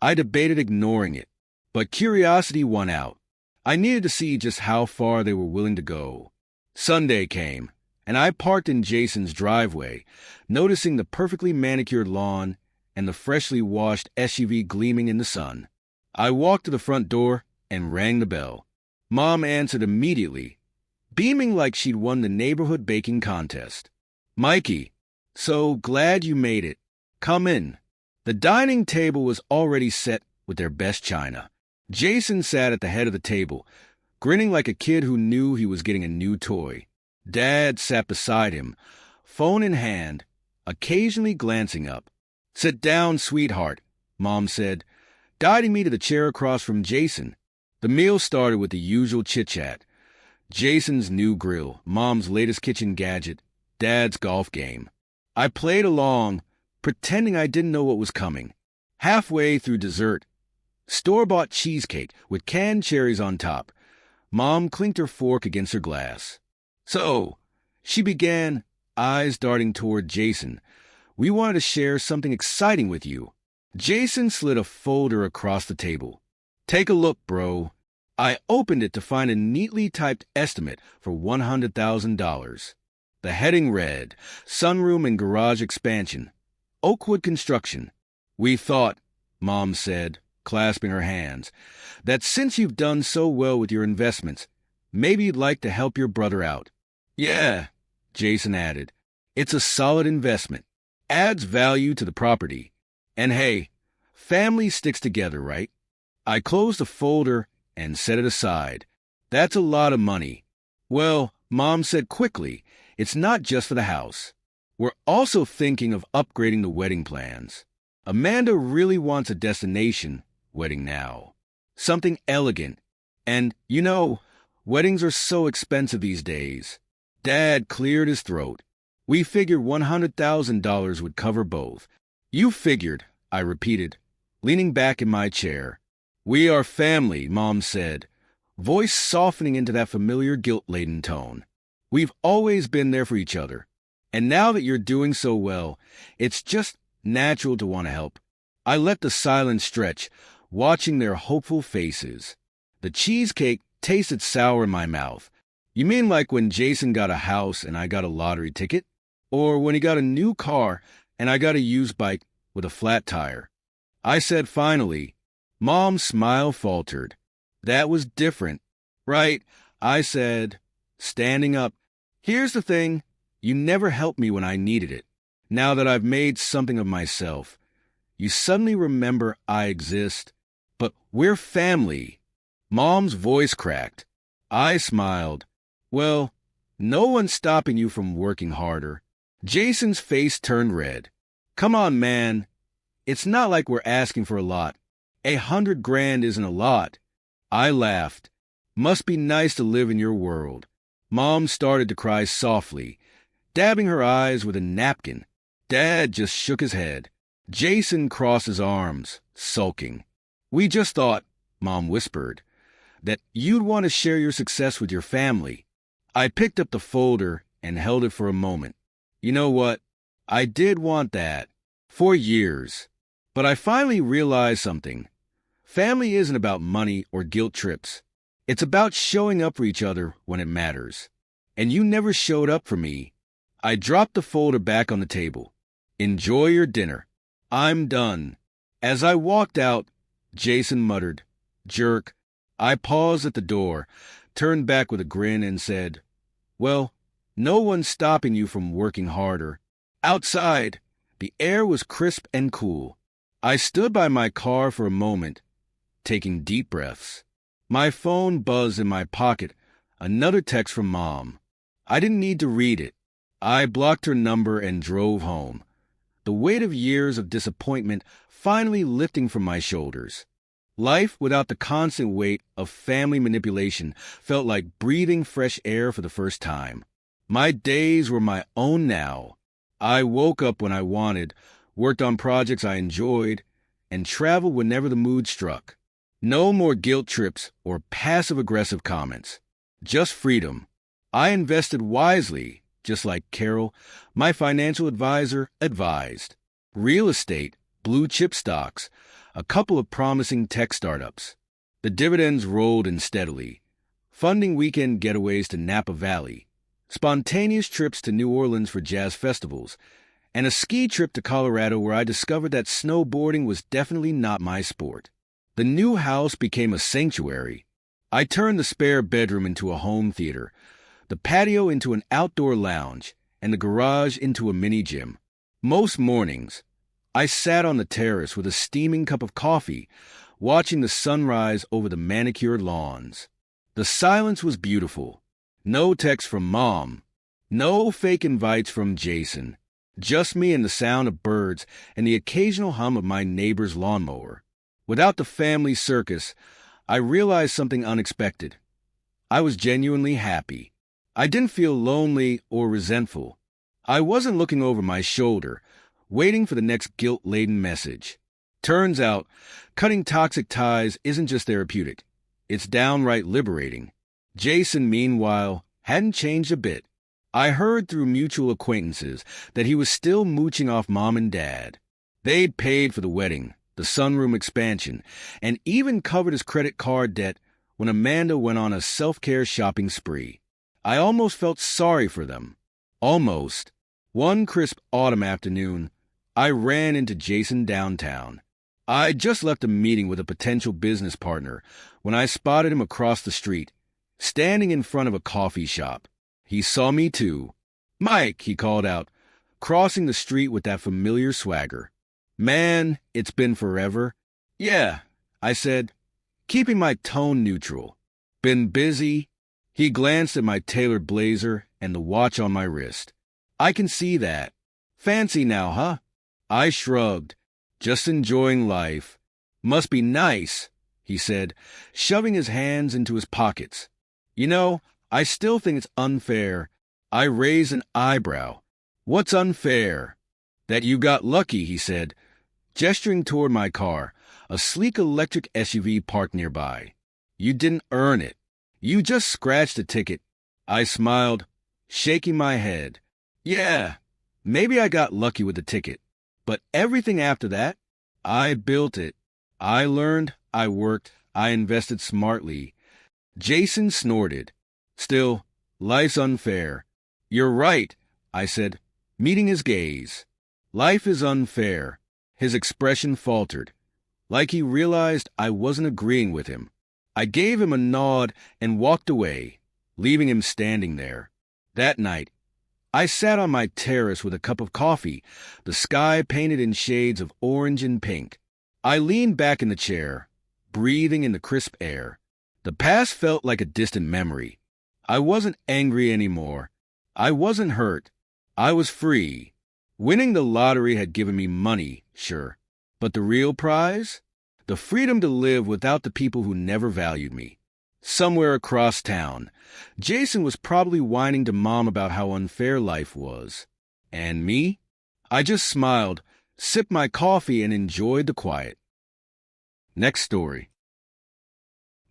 I debated ignoring it, but curiosity won out. I needed to see just how far they were willing to go. Sunday came, and I parked in Jason's driveway, noticing the perfectly manicured lawn and the freshly washed SUV gleaming in the sun. I walked to the front door and rang the bell. Mom answered immediately, beaming like she'd won the neighborhood baking contest. "Mikey, so glad you made it. Come in." The dining table was already set with their best china. Jason sat at the head of the table, grinning like a kid who knew he was getting a new toy. Dad sat beside him, phone in hand, occasionally glancing up. "Sit down, sweetheart," Mom said, guiding me to the chair across from Jason. The meal started with the usual chit-chat. Jason's new grill, Mom's latest kitchen gadget, Dad's golf game. I played along, pretending I didn't know what was coming. Halfway through dessert, store-bought cheesecake with canned cherries on top, Mom clinked her fork against her glass. "So," she began, eyes darting toward Jason, "we wanted to share something exciting with you." Jason slid a folder across the table. "Take a look, bro." I opened it to find a neatly typed estimate for $100,000. The heading read, "Sunroom and garage expansion. Oakwood construction." "We thought," Mom said, clasping her hands, "that since you've done so well with your investments, maybe you'd like to help your brother out." "Yeah," Jason added. "It's a solid investment. Adds value to the property. And hey, family sticks together, right?" I closed the folder and set it aside. "That's a lot of money." "Well," Mom said quickly, "it's not just for the house. We're also thinking of upgrading the wedding plans. Amanda really wants a destination wedding now. Something elegant. And, weddings are so expensive these days." Dad cleared his throat. "We figured $100,000 would cover both." "You figured," I repeated, leaning back in my chair. "We are family," Mom said, voice softening into that familiar guilt-laden tone. "We've always been there for each other. And now that you're doing so well, it's just natural to want to help." I let the silence stretch, watching their hopeful faces. The cheesecake tasted sour in my mouth. "You mean like when Jason got a house and I got a lottery ticket? Or when he got a new car and I got a used bike with a flat tire?" I said finally. Mom's smile faltered. "That was different." "Right," I said, standing up. "Here's the thing. You never helped me when I needed it. Now that I've made something of myself, you suddenly remember I exist. But we're family." Mom's voice cracked. I smiled. "Well, no one's stopping you from working harder." Jason's face turned red. "Come on, man. It's not like we're asking for a lot. $100,000 isn't a lot." I laughed. "Must be nice to live in your world." Mom started to cry softly, dabbing her eyes with a napkin. Dad just shook his head. Jason crossed his arms, sulking. "We just thought," Mom whispered, "that you'd want to share your success with your family." I picked up the folder and held it for a moment. You know what? I did want that. For years. But I finally realized something. Family isn't about money or guilt trips. It's about showing up for each other when it matters. And you never showed up for me. I dropped the folder back on the table. "Enjoy your dinner. I'm done." As I walked out, Jason muttered, "Jerk." I paused at the door, turned back with a grin and said, "Well, no one's stopping you from working harder." Outside, the air was crisp and cool. I stood by my car for a moment, taking deep breaths. My phone buzzed in my pocket, another text from Mom. I didn't need to read it. I blocked her number and drove home, the weight of years of disappointment finally lifting from my shoulders. Life without the constant weight of family manipulation felt like breathing fresh air for the first time. My days were my own now. I woke up when I wanted, worked on projects I enjoyed, and traveled whenever the mood struck. No more guilt trips or passive-aggressive comments. Just freedom. I invested wisely, just like Carol, my financial advisor, advised. Real estate, blue-chip stocks, a couple of promising tech startups. The dividends rolled in steadily, funding weekend getaways to Napa Valley, spontaneous trips to New Orleans for jazz festivals, and a ski trip to Colorado where I discovered that snowboarding was definitely not my sport. The new house became a sanctuary. I turned the spare bedroom into a home theater, the patio into an outdoor lounge, and the garage into a mini gym. Most mornings, I sat on the terrace with a steaming cup of coffee, watching the sunrise over the manicured lawns. The silence was beautiful. No text from Mom. No fake invites from Jason. Just me and the sound of birds and the occasional hum of my neighbor's lawnmower. Without the family circus, I realized something unexpected. I was genuinely happy. I didn't feel lonely or resentful. I wasn't looking over my shoulder, waiting for the next guilt-laden message. Turns out, cutting toxic ties isn't just therapeutic. It's downright liberating. Jason, meanwhile, hadn't changed a bit. I heard through mutual acquaintances that he was still mooching off Mom and Dad. They'd paid for the wedding, the sunroom expansion, and even covered his credit card debt when Amanda went on a self-care shopping spree. I almost felt sorry for them. Almost. One crisp autumn afternoon, I ran into Jason downtown. I'd just left a meeting with a potential business partner when I spotted him across the street, standing in front of a coffee shop. He saw me too. "Mike," he called out, crossing the street with that familiar swagger. "Man, it's been forever." "Yeah," I said, keeping my tone neutral. "Been busy?" He glanced at my tailored blazer and the watch on my wrist. "I can see that. Fancy now, huh?" I shrugged, just enjoying life. "Must be nice," he said, shoving his hands into his pockets. "You know, I still think it's unfair." I raised an eyebrow. "What's unfair?" "That you got lucky," he said, gesturing toward my car, a sleek electric SUV parked nearby. "You didn't earn it. You just scratched a ticket." I smiled, shaking my head. "Yeah, maybe I got lucky with the ticket. But everything after that, I built it. I learned, I worked, I invested smartly." Jason snorted. "Still, life's unfair." "You're right," I said, meeting his gaze. "Life is unfair." His expression faltered, like he realized I wasn't agreeing with him. I gave him a nod and walked away, leaving him standing there. That night, I sat on my terrace with a cup of coffee, the sky painted in shades of orange and pink. I leaned back in the chair, breathing in the crisp air. The past felt like a distant memory. I wasn't angry anymore. I wasn't hurt. I was free. Winning the lottery had given me money, sure. But the real prize? The freedom to live without the people who never valued me. Somewhere across town, Jason was probably whining to Mom about how unfair life was. And me? I just smiled, sipped my coffee, and enjoyed the quiet. Next story.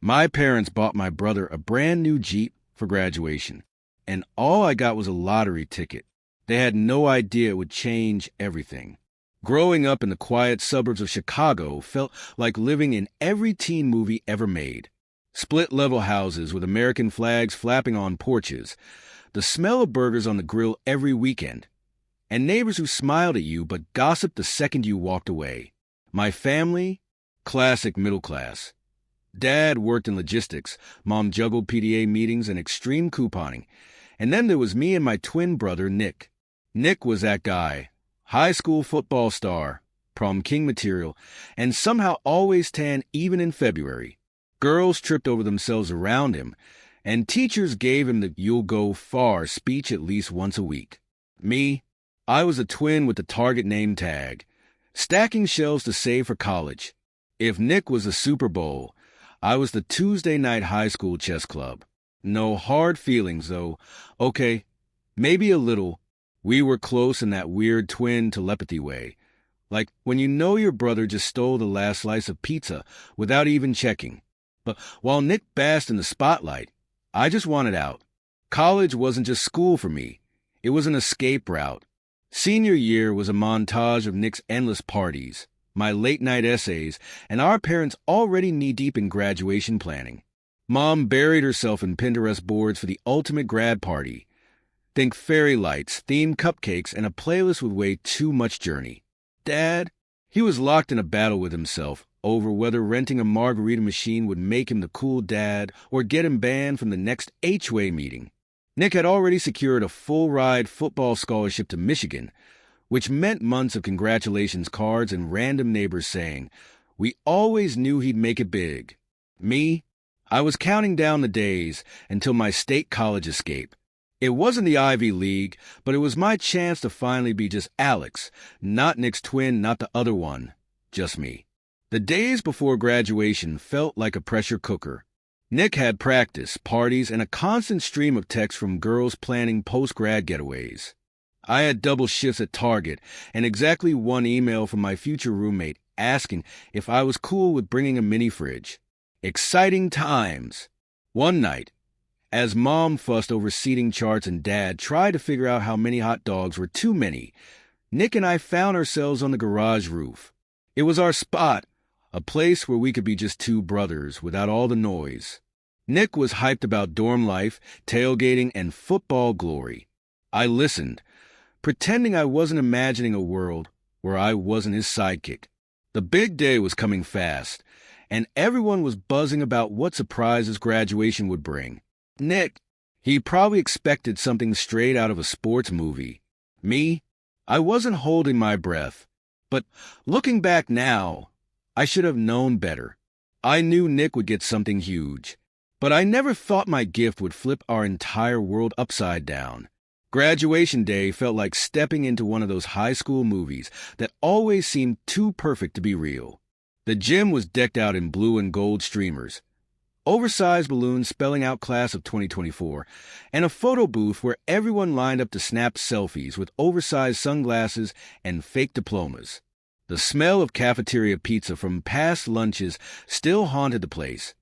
My parents bought my brother a brand new Jeep for graduation, and all I got was a lottery ticket. They had no idea it would change everything. Growing up in the quiet suburbs of Chicago felt like living in every teen movie ever made. Split-level houses with American flags flapping on porches, the smell of burgers on the grill every weekend, and neighbors who smiled at you but gossiped the second you walked away. My family? Classic middle class. Dad worked in logistics, Mom juggled PTA meetings and extreme couponing, and then there was me and my twin brother, Nick. Nick was that guy, high school football star, prom king material, and somehow always tan even in February. Girls tripped over themselves around him, and teachers gave him the "you'll go far" speech at least once a week. Me, I was a twin with the Target name tag, stacking shells to save for college. If Nick was the Super Bowl, I was the Tuesday night high school chess club. No hard feelings, though. Okay, maybe a little. We were close in that weird twin telepathy way. Like when you know your brother just stole the last slice of pizza without even checking. But while Nick basked in the spotlight, I just wanted out. College wasn't just school for me. It was an escape route. Senior year was a montage of Nick's endless parties, my late-night essays, and our parents already knee-deep in graduation planning. Mom buried herself in Pinterest boards for the ultimate grad party. Think fairy lights, themed cupcakes, and a playlist with way too much Journey. Dad, he was locked in a battle with himself over whether renting a margarita machine would make him the cool dad or get him banned from the next HWA meeting. Nick had already secured a full-ride football scholarship to Michigan, which meant months of congratulations cards and random neighbors saying, "We always knew he'd make it big." Me, I was counting down the days until my state college escape. It wasn't the Ivy League, but it was my chance to finally be just Alex, not Nick's twin, not the other one, just me. The days before graduation felt like a pressure cooker. Nick had practice, parties, and a constant stream of texts from girls planning post-grad getaways. I had double shifts at Target and exactly one email from my future roommate asking if I was cool with bringing a mini fridge. Exciting times. One night, as Mom fussed over seating charts and Dad tried to figure out how many hot dogs were too many, Nick and I found ourselves on the garage roof. It was our spot, a place where we could be just two brothers without all the noise. Nick was hyped about dorm life, tailgating, and football glory. I listened, pretending I wasn't imagining a world where I wasn't his sidekick. The big day was coming fast, and everyone was buzzing about what surprises graduation would bring. Nick, he probably expected something straight out of a sports movie. Me, I wasn't holding my breath. But looking back now, I should have known better. I knew Nick would get something huge, but I never thought my gift would flip our entire world upside down. Graduation day felt like stepping into one of those high school movies that always seemed too perfect to be real. The gym was decked out in blue and gold streamers, oversized balloons spelling out class of 2024, and a photo booth where everyone lined up to snap selfies with oversized sunglasses and fake diplomas. The smell of cafeteria pizza from past lunches still haunted the place,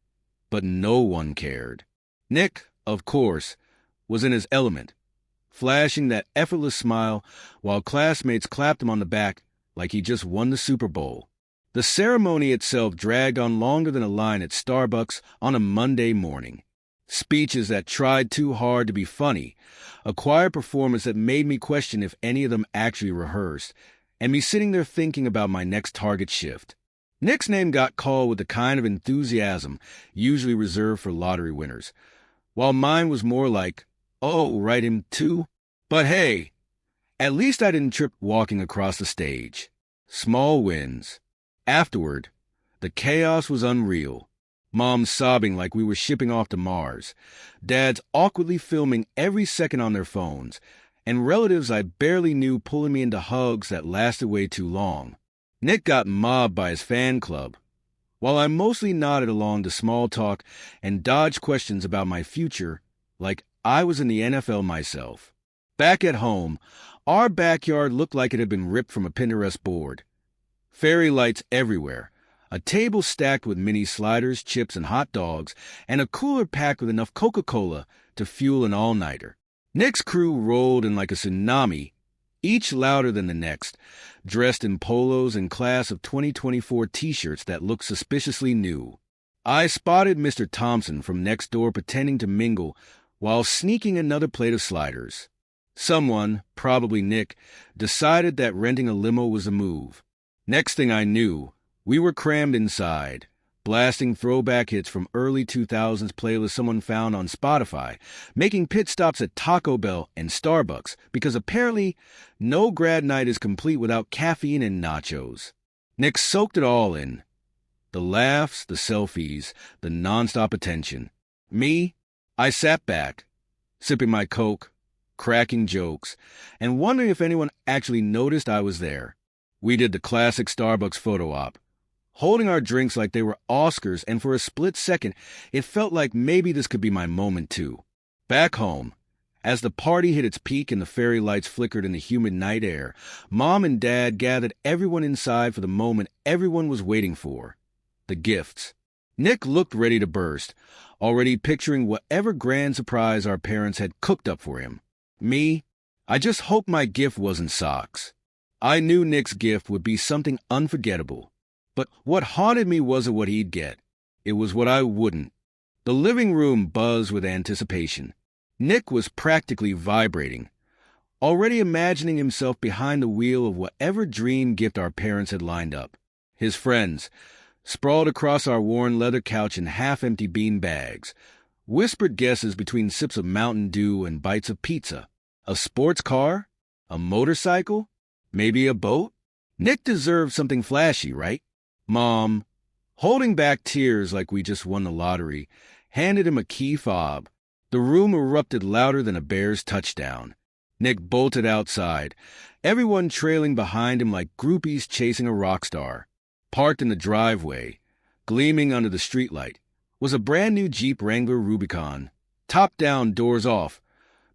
but no one cared. Nick, of course, was in his element, flashing that effortless smile while classmates clapped him on the back like he just won the Super Bowl. The ceremony itself dragged on longer than a line at Starbucks on a Monday morning. Speeches that tried too hard to be funny, a choir performance that made me question if any of them actually rehearsed, and me sitting there thinking about my next Target shift. Nick's name got called with the kind of enthusiasm usually reserved for lottery winners, while mine was more like, "Oh, write him too?" But hey, at least I didn't trip walking across the stage. Small wins. Afterward, the chaos was unreal. Mom sobbing like we were shipping off to Mars, dads awkwardly filming every second on their phones, and relatives I barely knew pulling me into hugs that lasted way too long. Nick got mobbed by his fan club, while I mostly nodded along to small talk and dodged questions about my future like I was in the NFL myself. Back at home, our backyard looked like it had been ripped from a Pinterest board. Fairy lights everywhere, a table stacked with mini sliders, chips, and hot dogs, and a cooler packed with enough Coca-Cola to fuel an all-nighter. Nick's crew rolled in like a tsunami, each louder than the next, dressed in polos and class of 2024 t-shirts that looked suspiciously new. I spotted Mr. Thompson from next door pretending to mingle while sneaking another plate of sliders. Someone, probably Nick, decided that renting a limo was a move. Next thing I knew, we were crammed inside, blasting throwback hits from early 2000s playlists someone found on Spotify, making pit stops at Taco Bell and Starbucks because apparently no grad night is complete without caffeine and nachos. Nick soaked it all in. The laughs, the selfies, the nonstop attention. Me, I sat back, sipping my Coke, cracking jokes, and wondering if anyone actually noticed I was there. We did the classic Starbucks photo op, holding our drinks like they were Oscars, and for a split second, it felt like maybe this could be my moment too. Back home, as the party hit its peak and the fairy lights flickered in the humid night air, Mom and Dad gathered everyone inside for the moment everyone was waiting for: the gifts. Nick looked ready to burst, already picturing whatever grand surprise our parents had cooked up for him. Me, I just hoped my gift wasn't socks. I knew Nick's gift would be something unforgettable. But what haunted me wasn't what he'd get. It was what I wouldn't. The living room buzzed with anticipation. Nick was practically vibrating, already imagining himself behind the wheel of whatever dream gift our parents had lined up. His friends, sprawled across our worn leather couch in half-empty bean bags, whispered guesses between sips of Mountain Dew and bites of pizza. A sports car? A motorcycle? Maybe a boat? Nick deserved something flashy, right? Mom, holding back tears like we just won the lottery, handed him a key fob. The room erupted louder than a Bears touchdown. Nick bolted outside, everyone trailing behind him like groupies chasing a rock star. Parked in the driveway, gleaming under the streetlight, was a brand-new Jeep Wrangler Rubicon, top down, doors off,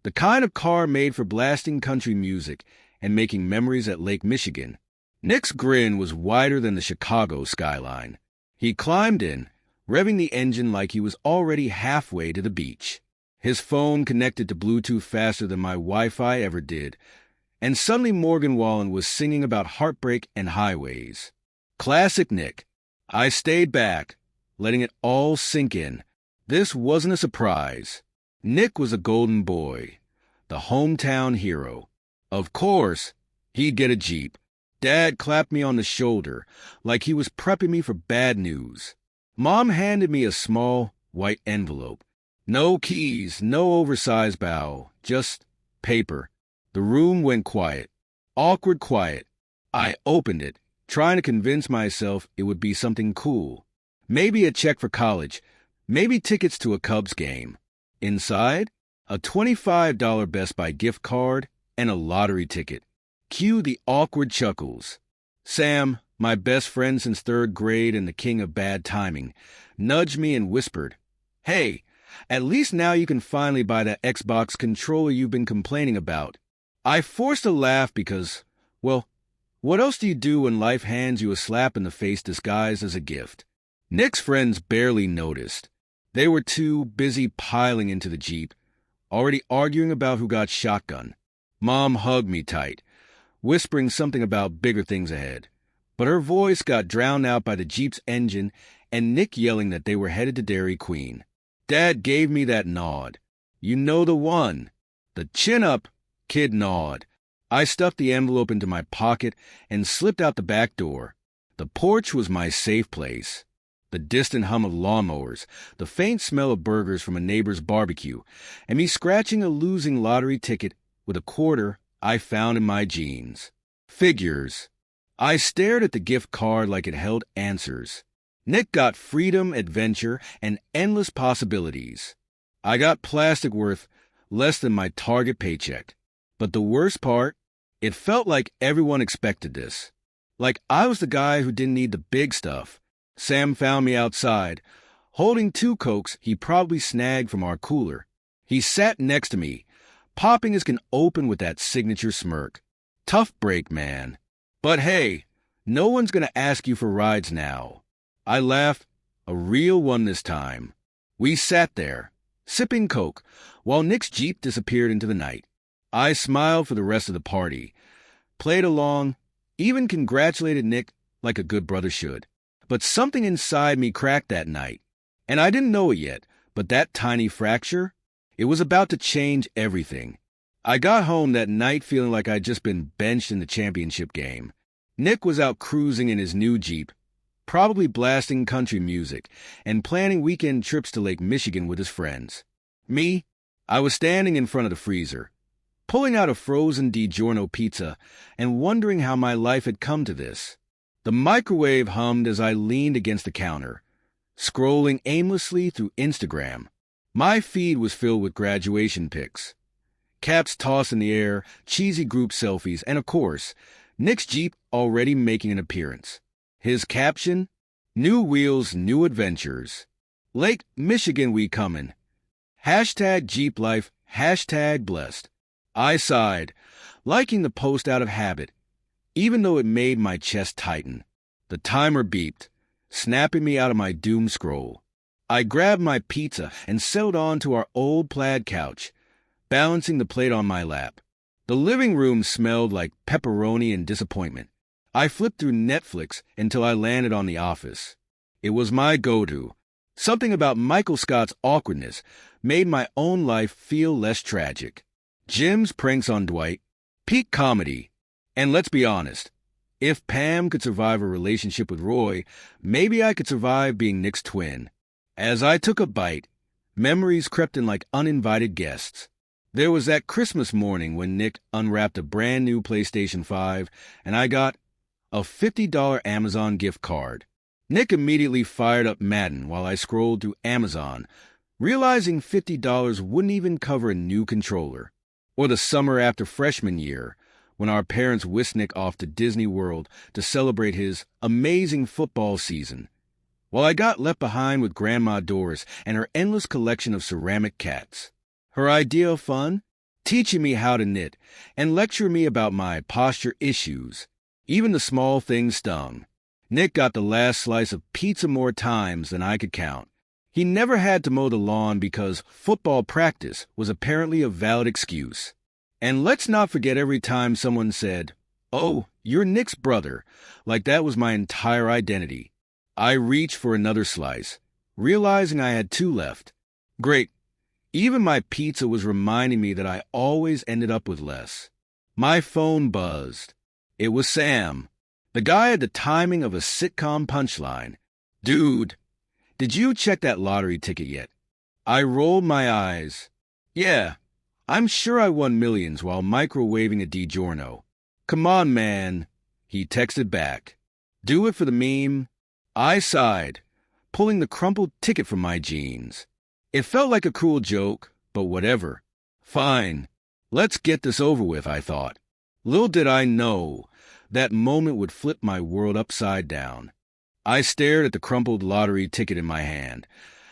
the kind of car made for blasting country music and making memories at Lake Michigan. Nick's grin was wider than the Chicago skyline. He climbed in, revving the engine like he was already halfway to the beach. His phone connected to Bluetooth faster than my Wi-Fi ever did, and suddenly Morgan Wallen was singing about heartbreak and highways. Classic Nick. I stayed back, letting it all sink in. This wasn't a surprise. Nick was a golden boy, the hometown hero. Of course, he'd get a Jeep. Dad clapped me on the shoulder like he was prepping me for bad news. Mom handed me a small, white envelope. No keys, no oversized bow, just paper. The room went quiet. Awkward quiet. I opened it, trying to convince myself it would be something cool. Maybe a check for college. Maybe tickets to a Cubs game. Inside, a $25 Best Buy gift card and a lottery ticket. Cue the awkward chuckles. Sam, my best friend since third grade and the king of bad timing, nudged me and whispered, "Hey, at least now you can finally buy that Xbox controller you've been complaining about." I forced a laugh because, well, what else do you do when life hands you a slap in the face disguised as a gift? Nick's friends barely noticed. They were too busy piling into the Jeep, already arguing about who got shotgun. Mom hugged me tight, whispering something about bigger things ahead. But her voice got drowned out by the Jeep's engine and Nick yelling that they were headed to Dairy Queen. Dad gave me that nod. You know the one. The chin-up kid nod. I stuffed the envelope into my pocket and slipped out the back door. The porch was my safe place. The distant hum of lawnmowers, the faint smell of burgers from a neighbor's barbecue, and me scratching a losing lottery ticket with a quarter I found in my jeans. Figures. I stared at the gift card like it held answers. Nick got freedom, adventure, and endless possibilities. I got plastic worth less than my Target paycheck. But the worst part, it felt like everyone expected this. Like I was the guy who didn't need the big stuff. Sam found me outside, holding 2 Cokes he probably snagged from our cooler. He sat next to me, popping his can open with that signature smirk. Tough break, man. But hey, no one's gonna ask you for rides now. I laughed, a real one this time. We sat there, sipping Coke, while Nick's Jeep disappeared into the night. I smiled for the rest of the party, played along, even congratulated Nick like a good brother should. But something inside me cracked that night, and I didn't know it yet, but that tiny fracture, it was about to change everything. I got home that night feeling like I'd just been benched in the championship game. Nick was out cruising in his new Jeep, probably blasting country music, and planning weekend trips to Lake Michigan with his friends. Me, I was standing in front of the freezer, pulling out a frozen DiGiorno pizza and wondering how my life had come to this. The microwave hummed as I leaned against the counter, scrolling aimlessly through Instagram. My feed was filled with graduation pics. Caps tossed in the air, cheesy group selfies, and of course, Nick's Jeep already making an appearance. His caption, "New wheels, new adventures. Lake Michigan we comin'. Hashtag Jeep life, hashtag blessed." I sighed, liking the post out of habit, even though it made my chest tighten. The timer beeped, snapping me out of my doom scroll. I grabbed my pizza and settled onto our old plaid couch, balancing the plate on my lap. The living room smelled like pepperoni and disappointment. I flipped through Netflix until I landed on The Office. It was my go-to. Something about Michael Scott's awkwardness made my own life feel less tragic. Jim's pranks on Dwight, peak comedy. And let's be honest, if Pam could survive a relationship with Roy, maybe I could survive being Nick's twin. As I took a bite, memories crept in like uninvited guests. There was that Christmas morning when Nick unwrapped a brand new PlayStation 5, and I got a $50 Amazon gift card. Nick immediately fired up Madden while I scrolled through Amazon, realizing $50 wouldn't even cover a new controller. Or the summer after freshman year, when our parents whisked Nick off to Disney World to celebrate his amazing football season, while I got left behind with Grandma Doris and her endless collection of ceramic cats. Her idea of fun? Teaching me how to knit and lecturing me about my posture issues. Even the small things stung. Nick got the last slice of pizza more times than I could count. He never had to mow the lawn because football practice was apparently a valid excuse. And let's not forget every time someone said, "Oh, you're Nick's brother," like that was my entire identity. I reached for another slice, realizing I had 2 left. Great. Even my pizza was reminding me that I always ended up with less. My phone buzzed. It was Sam. The guy had the timing of a sitcom punchline. "Dude, did you check that lottery ticket yet?" I rolled my eyes. "Yeah, I'm sure I won millions while microwaving a DiGiorno." "Come on, man," he texted back. "Do it for the meme." I sighed, pulling the crumpled ticket from my jeans. It felt like a cruel joke, but whatever. Fine. Let's get this over with, I thought. Little did I know that moment would flip my world upside down. I stared at the crumpled lottery ticket in my hand,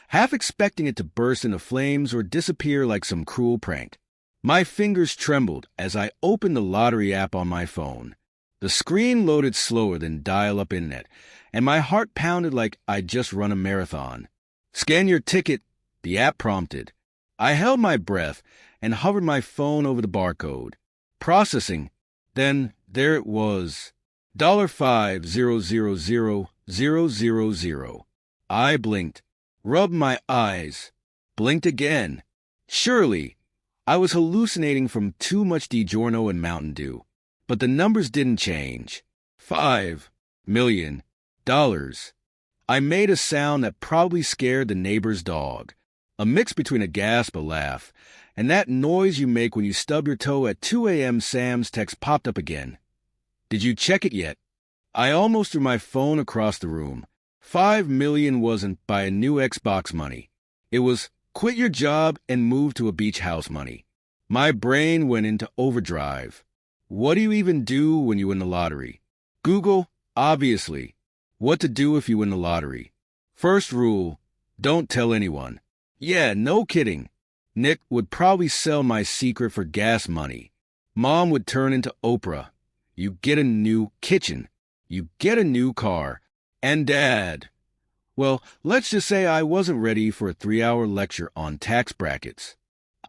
half expecting it to burst into flames or disappear like some cruel prank. My fingers trembled as I opened the lottery app on my phone. The screen loaded slower than dial-up internet, and my heart pounded like I'd just run a marathon. "Scan your ticket," the app prompted. I held my breath and hovered my phone over the barcode. Processing. Then there it was. $5,000,000. I blinked, rubbed my eyes, blinked again. Surely, I was hallucinating from too much DiGiorno and Mountain Dew. But the numbers didn't change. $5 million. I made a sound that probably scared the neighbor's dog. A mix between a gasp, a laugh, and that noise you make when you stub your toe at 2 a.m. Sam's text popped up again. "Did you check it yet?" I almost threw my phone across the room. $5 million wasn't buy a new Xbox money. It was quit your job and move to a beach house money. My brain went into overdrive. What do you even do when you win the lottery? Google, obviously. What to do if you win the lottery. First rule, don't tell anyone. Yeah, no kidding. Nick would probably sell my secret for gas money. Mom would turn into Oprah. You get a new kitchen. You get a new car. And Dad. Well, let's just say I wasn't ready for a 3-hour lecture on tax brackets.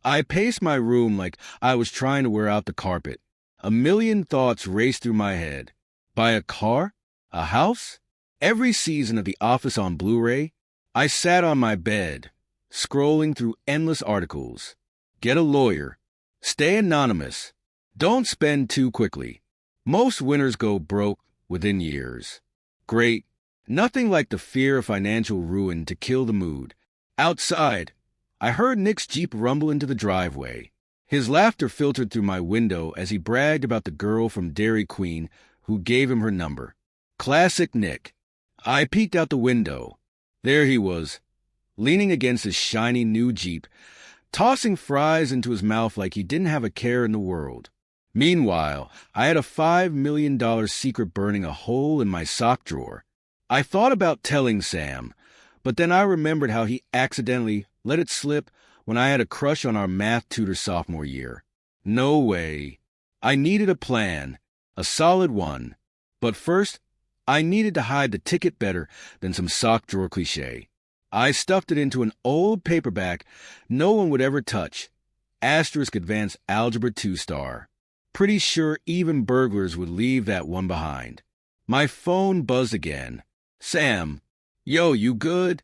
I paced my room like I was trying to wear out the carpet. A million thoughts raced through my head. Buy a car? A house? Every season of The Office on Blu-ray? I sat on my bed, scrolling through endless articles. Get a lawyer. Stay anonymous. Don't spend too quickly. Most winners go broke within years. Great. Nothing like the fear of financial ruin to kill the mood. Outside, I heard Nick's Jeep rumble into the driveway. His laughter filtered through my window as he bragged about the girl from Dairy Queen who gave him her number. Classic Nick. I peeked out the window. There he was, leaning against his shiny new Jeep, tossing fries into his mouth like he didn't have a care in the world. Meanwhile, I had a $5 million secret burning a hole in my sock drawer. I thought about telling Sam, but then I remembered how he accidentally let it slip when I had a crush on our math tutor sophomore year. No way. I needed a plan, a solid one. But first, I needed to hide the ticket better than some sock drawer cliché. I stuffed it into an old paperback no one would ever touch. Asterisk Advanced Algebra 2-star. Pretty sure even burglars would leave that one behind. My phone buzzed again. Sam, yo, you good?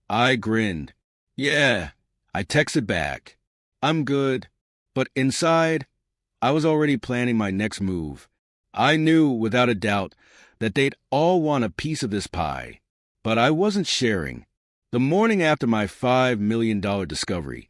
I grinned. Yeah, I texted back. I'm good. But inside, I was already planning my next move. I knew, without a doubt, that they'd all want a piece of this pie. But I wasn't sharing. The morning after my $5 million discovery,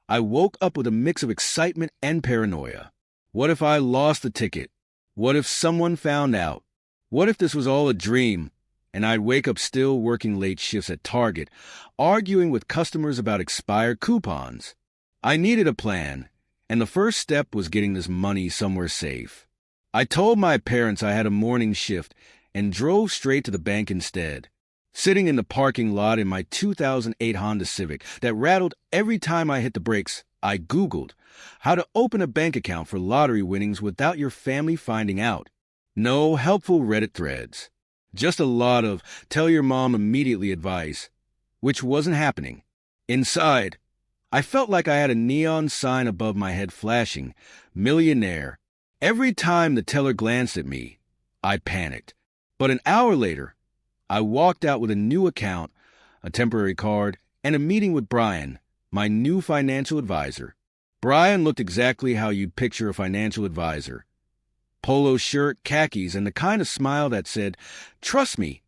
I woke up with a mix of excitement and paranoia. What if I lost the ticket? What if someone found out? What if this was all a dream, and I'd wake up still working late shifts at Target, arguing with customers about expired coupons? I needed a plan, and the first step was getting this money somewhere safe. I told my parents I had a morning shift and drove straight to the bank instead. Sitting in the parking lot in my 2008 Honda Civic that rattled every time I hit the brakes, I Googled how to open a bank account for lottery winnings without your family finding out. No helpful Reddit threads. Just a lot of tell your mom immediately advice, which wasn't happening. Inside, I felt like I had a neon sign above my head flashing, millionaire. Every time the teller glanced at me, I panicked. But an hour later, I walked out with a new account, a temporary card, and a meeting with Brian, my new financial advisor. Brian looked exactly how you'd picture a financial advisor. Polo shirt, khakis, and the kind of smile that said, "Trust me,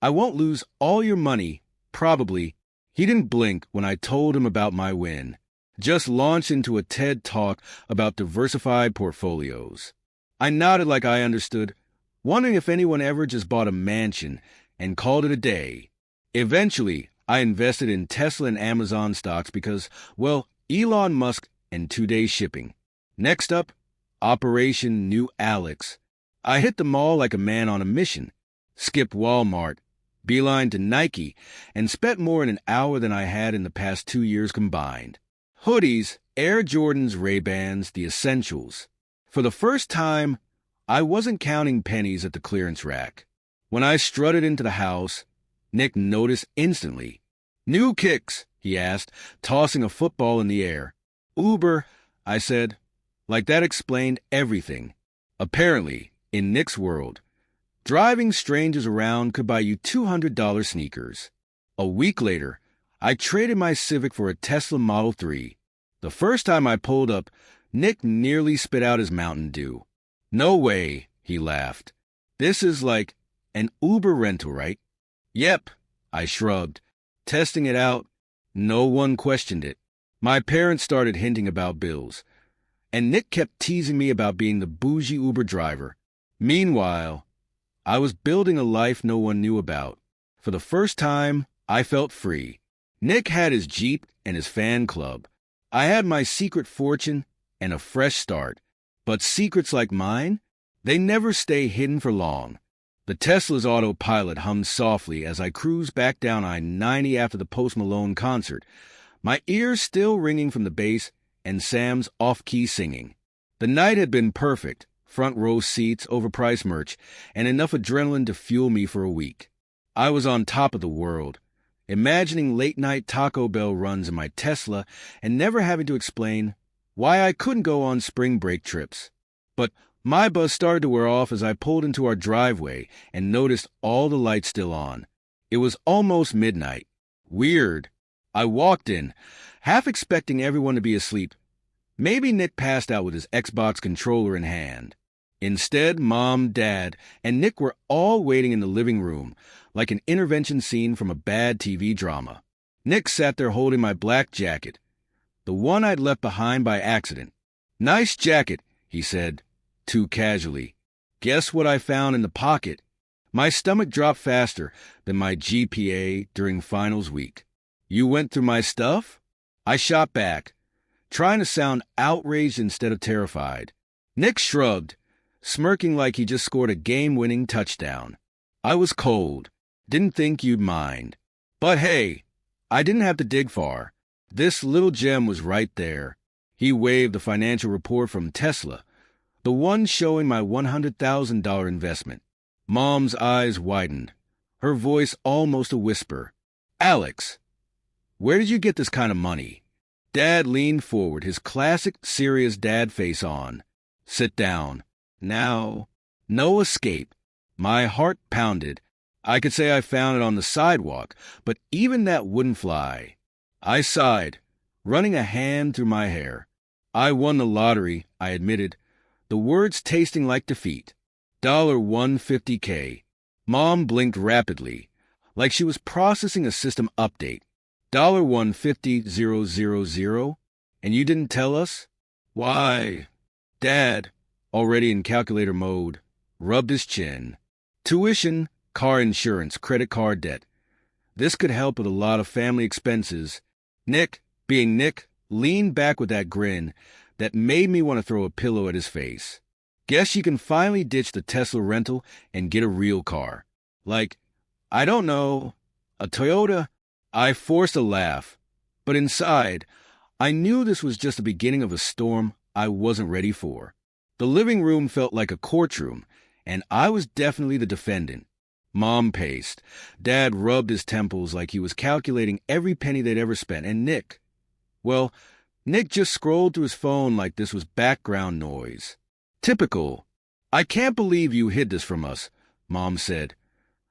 I won't lose all your money, probably." He didn't blink when I told him about my win. Just launched into a TED Talk about diversified portfolios. I nodded like I understood, wondering if anyone ever just bought a mansion and called it a day. Eventually, I invested in Tesla and Amazon stocks because, well, Elon Musk and 2-day shipping. Next up, Operation New Alex. I hit the mall like a man on a mission, skipped Walmart, beeline to Nike, and spent more in an hour than I had in the past 2 years combined. Hoodies, Air Jordans, Ray-Bans, the essentials. For the first time, I wasn't counting pennies at the clearance rack. When I strutted into the house, Nick noticed instantly. "New kicks?" he asked, tossing a football in the air. "Uber," I said. Like that explained everything. Apparently, in Nick's world, driving strangers around could buy you $200 sneakers. A week later, I traded my Civic for a Tesla Model 3. The first time I pulled up, Nick nearly spit out his Mountain Dew. "No way," he laughed. "This is like an Uber rental, right?" "Yep," I shrugged. Testing it out, no one questioned it. My parents started hinting about bills, and Nick kept teasing me about being the bougie Uber driver. Meanwhile, I was building a life no one knew about. For the first time, I felt free. Nick had his Jeep and his fan club. I had my secret fortune and a fresh start. But secrets like mine, they never stay hidden for long. The Tesla's autopilot hummed softly as I cruised back down I-90 after the Post Malone concert, my ears still ringing from the bass and Sam's off-key singing. The night had been perfect, front row seats, overpriced merch, and enough adrenaline to fuel me for a week. I was on top of the world, imagining late-night Taco Bell runs in my Tesla and never having to explain why I couldn't go on spring break trips. But my buzz started to wear off as I pulled into our driveway and noticed all the lights still on. It was almost midnight. Weird. I walked in, half expecting everyone to be asleep. Maybe Nick passed out with his Xbox controller in hand. Instead, Mom, Dad, and Nick were all waiting in the living room, like an intervention scene from a bad TV drama. Nick sat there holding my black jacket, the one I'd left behind by accident. "Nice jacket," he said, too casually. Guess what I found in the pocket? My stomach dropped faster than my GPA during finals week. You went through my stuff? I shot back, trying to sound outraged instead of terrified. Nick shrugged, smirking like he just scored a game-winning touchdown. I was cold. Didn't think you'd mind. But hey, I didn't have to dig far. This little gem was right there. He waved the financial report from Tesla, the one showing my $100,000 investment. Mom's eyes widened, her voice almost a whisper. Alex, where did you get this kind of money? Dad leaned forward, his classic serious dad face on. Sit down. Now, no escape. My heart pounded. I could say I found it on the sidewalk, but even that wouldn't fly. I sighed, running a hand through my hair. I won the lottery, I admitted, the words tasting like defeat. $150K. Mom blinked rapidly, like she was processing a system update. $150,000, and you didn't tell us? Why? Dad, already in calculator mode, rubbed his chin. Tuition, car insurance, credit card debt. This could help with a lot of family expenses. Nick, being Nick, leaned back with that grin that made me want to throw a pillow at his face. Guess you can finally ditch the Tesla rental and get a real car. Like, I don't know, a Toyota? I forced a laugh, but inside, I knew this was just the beginning of a storm I wasn't ready for. The living room felt like a courtroom, and I was definitely the defendant. Mom paced. Dad rubbed his temples like he was calculating every penny they'd ever spent, and Nick just scrolled through his phone like this was background noise. Typical. I can't believe you hid this from us, Mom said,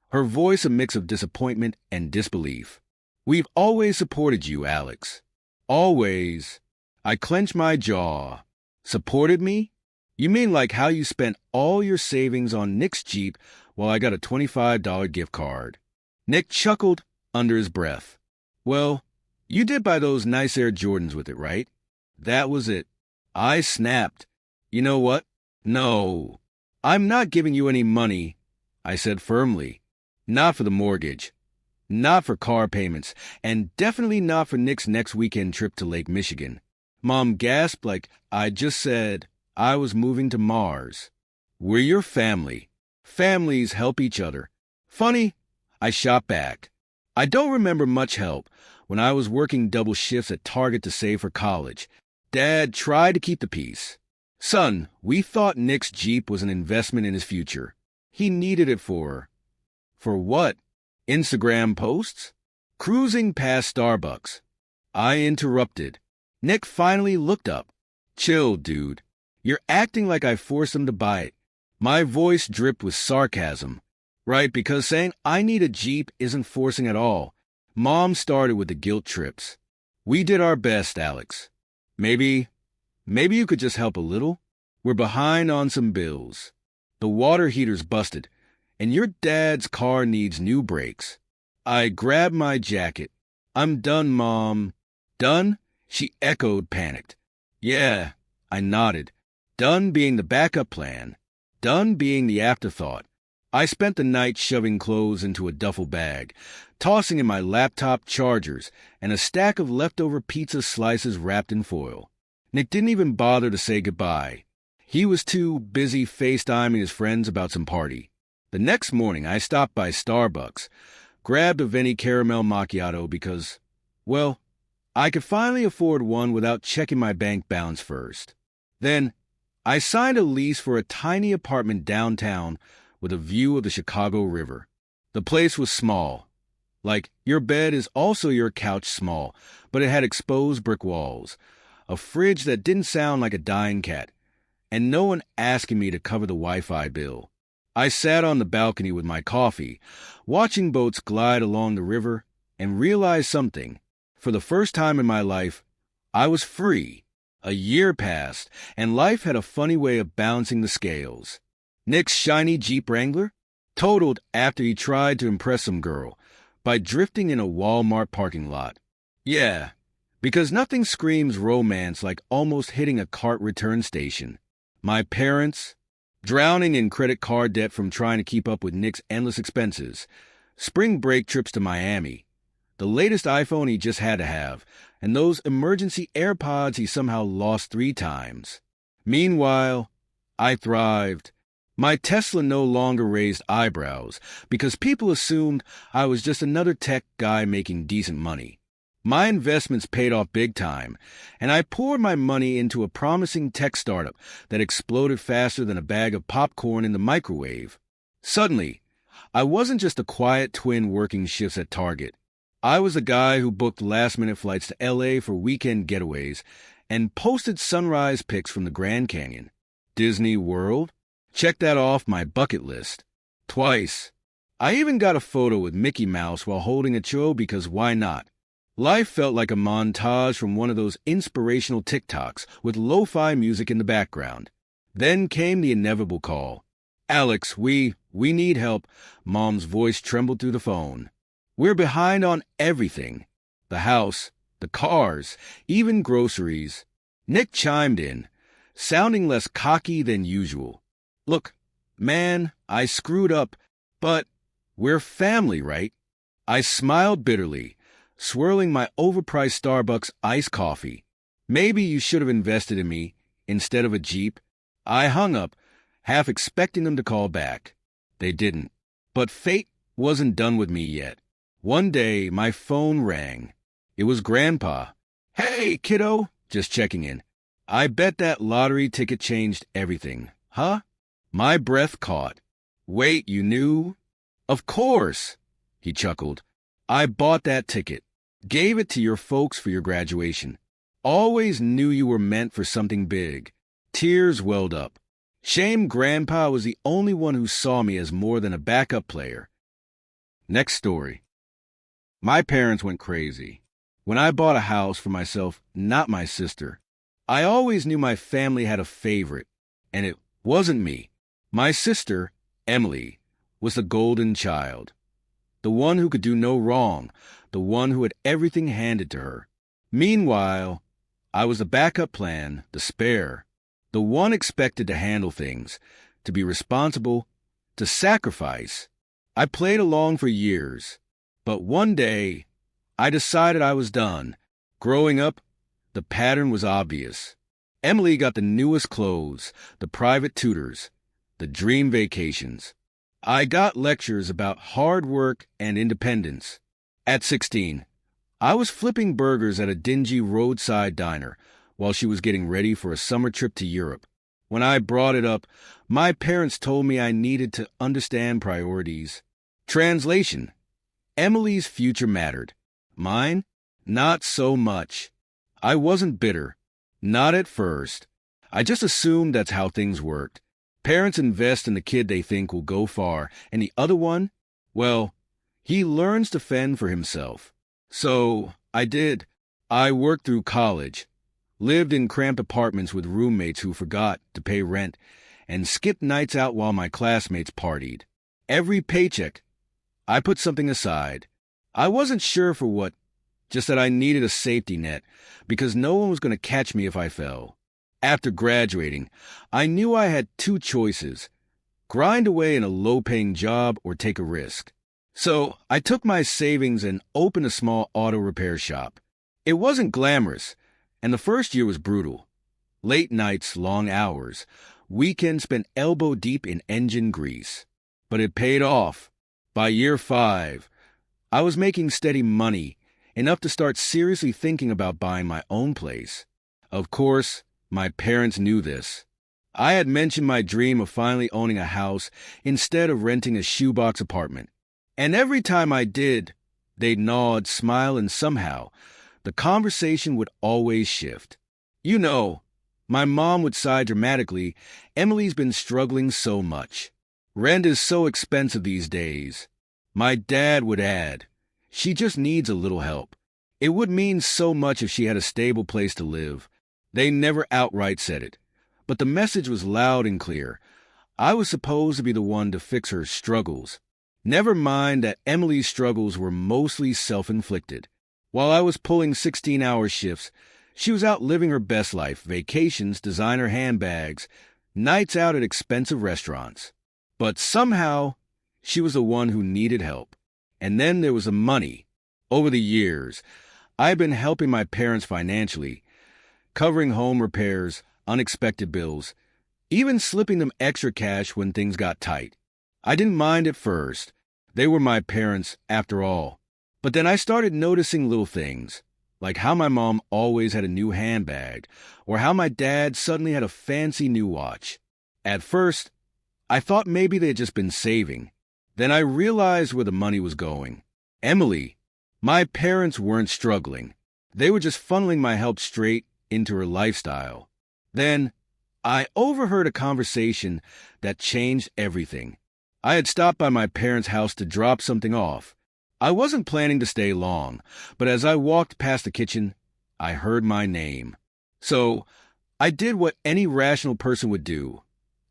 her voice a mix of disappointment and disbelief. We've always supported you, Alex. Always. I clenched my jaw. Supported me? You mean like how you spent all your savings on Nick's Jeep while I got a $25 gift card? Nick chuckled under his breath. Well, you did buy those nice Air Jordans with it, right? That was it. I snapped. You know what? No. I'm not giving you any money, I said firmly. Not for the mortgage. Not for car payments, and definitely not for Nick's next weekend trip to Lake Michigan. Mom gasped like I just said I was moving to Mars. We're your family. Families help each other. Funny, I shot back. I don't remember much help when I was working double shifts at Target to save for college. Dad tried to keep the peace. Son, we thought Nick's Jeep was an investment in his future. He needed it for what? Instagram posts? Cruising past Starbucks. I interrupted. Nick finally looked up. Chill, dude. You're acting like I forced him to buy it. My voice dripped with sarcasm. Right, because saying I need a Jeep isn't forcing at all. Mom started with the guilt trips. We did our best, Alex. Maybe you could just help a little? We're behind on some bills. The water heater's busted, and your dad's car needs new brakes. I grabbed my jacket. I'm done, Mom. Done? She echoed, panicked. Yeah, I nodded. Done being the backup plan. Done being the afterthought. I spent the night shoving clothes into a duffel bag, tossing in my laptop chargers and a stack of leftover pizza slices wrapped in foil. Nick didn't even bother to say goodbye. He was too busy FaceTiming his friends about some party. The next morning, I stopped by Starbucks, grabbed a Venti caramel macchiato because, well, I could finally afford one without checking my bank balance first. Then, I signed a lease for a tiny apartment downtown with a view of the Chicago River. The place was small. Like, your bed is also your couch small, but it had exposed brick walls, a fridge that didn't sound like a dying cat, and no one asking me to cover the Wi-Fi bill. I sat on the balcony with my coffee, watching boats glide along the river, and realized something. For the first time in my life, I was free. A year passed, and life had a funny way of balancing the scales. Nick's shiny Jeep Wrangler totaled after he tried to impress some girl by drifting in a Walmart parking lot. Yeah, because nothing screams romance like almost hitting a cart return station. My parents, drowning in credit card debt from trying to keep up with Nick's endless expenses, spring break trips to Miami, the latest iPhone he just had to have, and those emergency AirPods he somehow lost 3 times. Meanwhile, I thrived. My Tesla no longer raised eyebrows because people assumed I was just another tech guy making decent money. My investments paid off big time, and I poured my money into a promising tech startup that exploded faster than a bag of popcorn in the microwave. Suddenly, I wasn't just a quiet twin working shifts at Target. I was a guy who booked last-minute flights to LA for weekend getaways and posted sunrise pics from the Grand Canyon. Disney World? Check that off my bucket list. Twice. I even got a photo with Mickey Mouse while holding a cho because why not? Life felt like a montage from one of those inspirational TikToks with lo-fi music in the background. Then came the inevitable call. Alex, we need help. Mom's voice trembled through the phone. We're behind on everything. The house, the cars, even groceries. Nick chimed in, sounding less cocky than usual. Look, man, I screwed up, but we're family, right? I smiled bitterly, swirling my overpriced Starbucks iced coffee. Maybe you should have invested in me instead of a Jeep. I hung up, half expecting them to call back. They didn't. But fate wasn't done with me yet. One day, my phone rang. It was Grandpa. Hey, kiddo, just checking in. I bet that lottery ticket changed everything. Huh? My breath caught. Wait, you knew? Of course, he chuckled. I bought that ticket. Gave it to your folks for your graduation. Always knew you were meant for something big. Tears welled up. Shame Grandpa was the only one who saw me as more than a backup player. Next story. My parents went crazy. When I bought a house for myself, not my sister, I always knew my family had a favorite, and it wasn't me. My sister, Emily, was the golden child. The one who could do no wrong, the one who had everything handed to her. Meanwhile, I was the backup plan, the spare, the one expected to handle things, to be responsible, to sacrifice. I played along for years, but one day, I decided I was done. Growing up, the pattern was obvious. Emily got the newest clothes, the private tutors, the dream vacations. I got lectures about hard work and independence. At 16, I was flipping burgers at a dingy roadside diner while she was getting ready for a summer trip to Europe. When I brought it up, my parents told me I needed to understand priorities. Translation: Emily's future mattered. Mine? Not so much. I wasn't bitter. Not at first. I just assumed that's how things worked. Parents invest in the kid they think will go far, and the other one, well, he learns to fend for himself. So, I did. I worked through college, lived in cramped apartments with roommates who forgot to pay rent, and skipped nights out while my classmates partied. Every paycheck, I put something aside. I wasn't sure for what, just that I needed a safety net, because no one was going to catch me if I fell. After graduating, I knew I had 2 choices: grind away in a low-paying job or take a risk. So I took my savings and opened a small auto repair shop. It wasn't glamorous, and the first year was brutal. Late nights, long hours, weekends spent elbow-deep in engine grease. But it paid off. By year 5, I was making steady money, enough to start seriously thinking about buying my own place. Of course, my parents knew this. I had mentioned my dream of finally owning a house instead of renting a shoebox apartment. And every time I did, they'd nod, smile, and somehow, the conversation would always shift. You know, my mom would sigh dramatically, Emily's been struggling so much. Rent is so expensive these days. My dad would add, she just needs a little help. It would mean so much if she had a stable place to live. They never outright said it, but the message was loud and clear. I was supposed to be the one to fix her struggles. Never mind that Emily's struggles were mostly self-inflicted. While I was pulling 16-hour shifts, she was out living her best life, vacations, designer handbags, nights out at expensive restaurants. But somehow, she was the one who needed help. And then there was the money. Over the years, I've been helping my parents financially, covering home repairs, unexpected bills, even slipping them extra cash when things got tight. I didn't mind at first. They were my parents after all. But then I started noticing little things, like how my mom always had a new handbag, or how my dad suddenly had a fancy new watch. At first, I thought maybe they had just been saving. Then I realized where the money was going. Emily, my parents weren't struggling. They were just funneling my help straight into her lifestyle. Then, I overheard a conversation that changed everything. I had stopped by my parents' house to drop something off. I wasn't planning to stay long, but as I walked past the kitchen, I heard my name. So, I did what any rational person would do.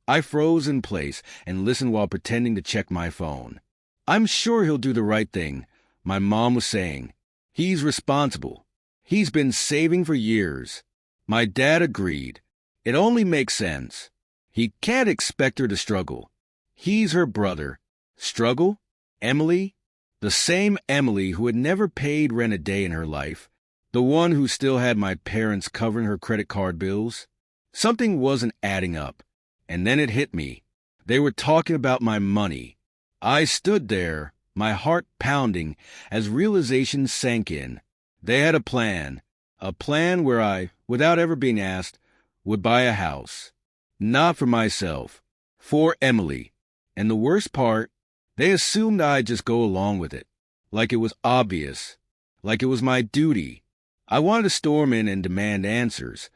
I froze in place and listened while pretending to check my phone. I'm sure he'll do the right thing, my mom was saying. He's responsible. He's been saving for years. My dad agreed. It only makes sense. He can't expect her to struggle. He's her brother. Struggle? Emily? The same Emily who had never paid rent a day in her life. The one who still had my parents covering her credit card bills. Something wasn't adding up. And then it hit me. They were talking about my money. I stood there, my heart pounding, as realization sank in. They had a plan where I, without ever being asked, would buy a house. Not for myself, for Emily. And the worst part, they assumed I'd just go along with it, like it was obvious, like it was my duty. I wanted to storm in and demand answers,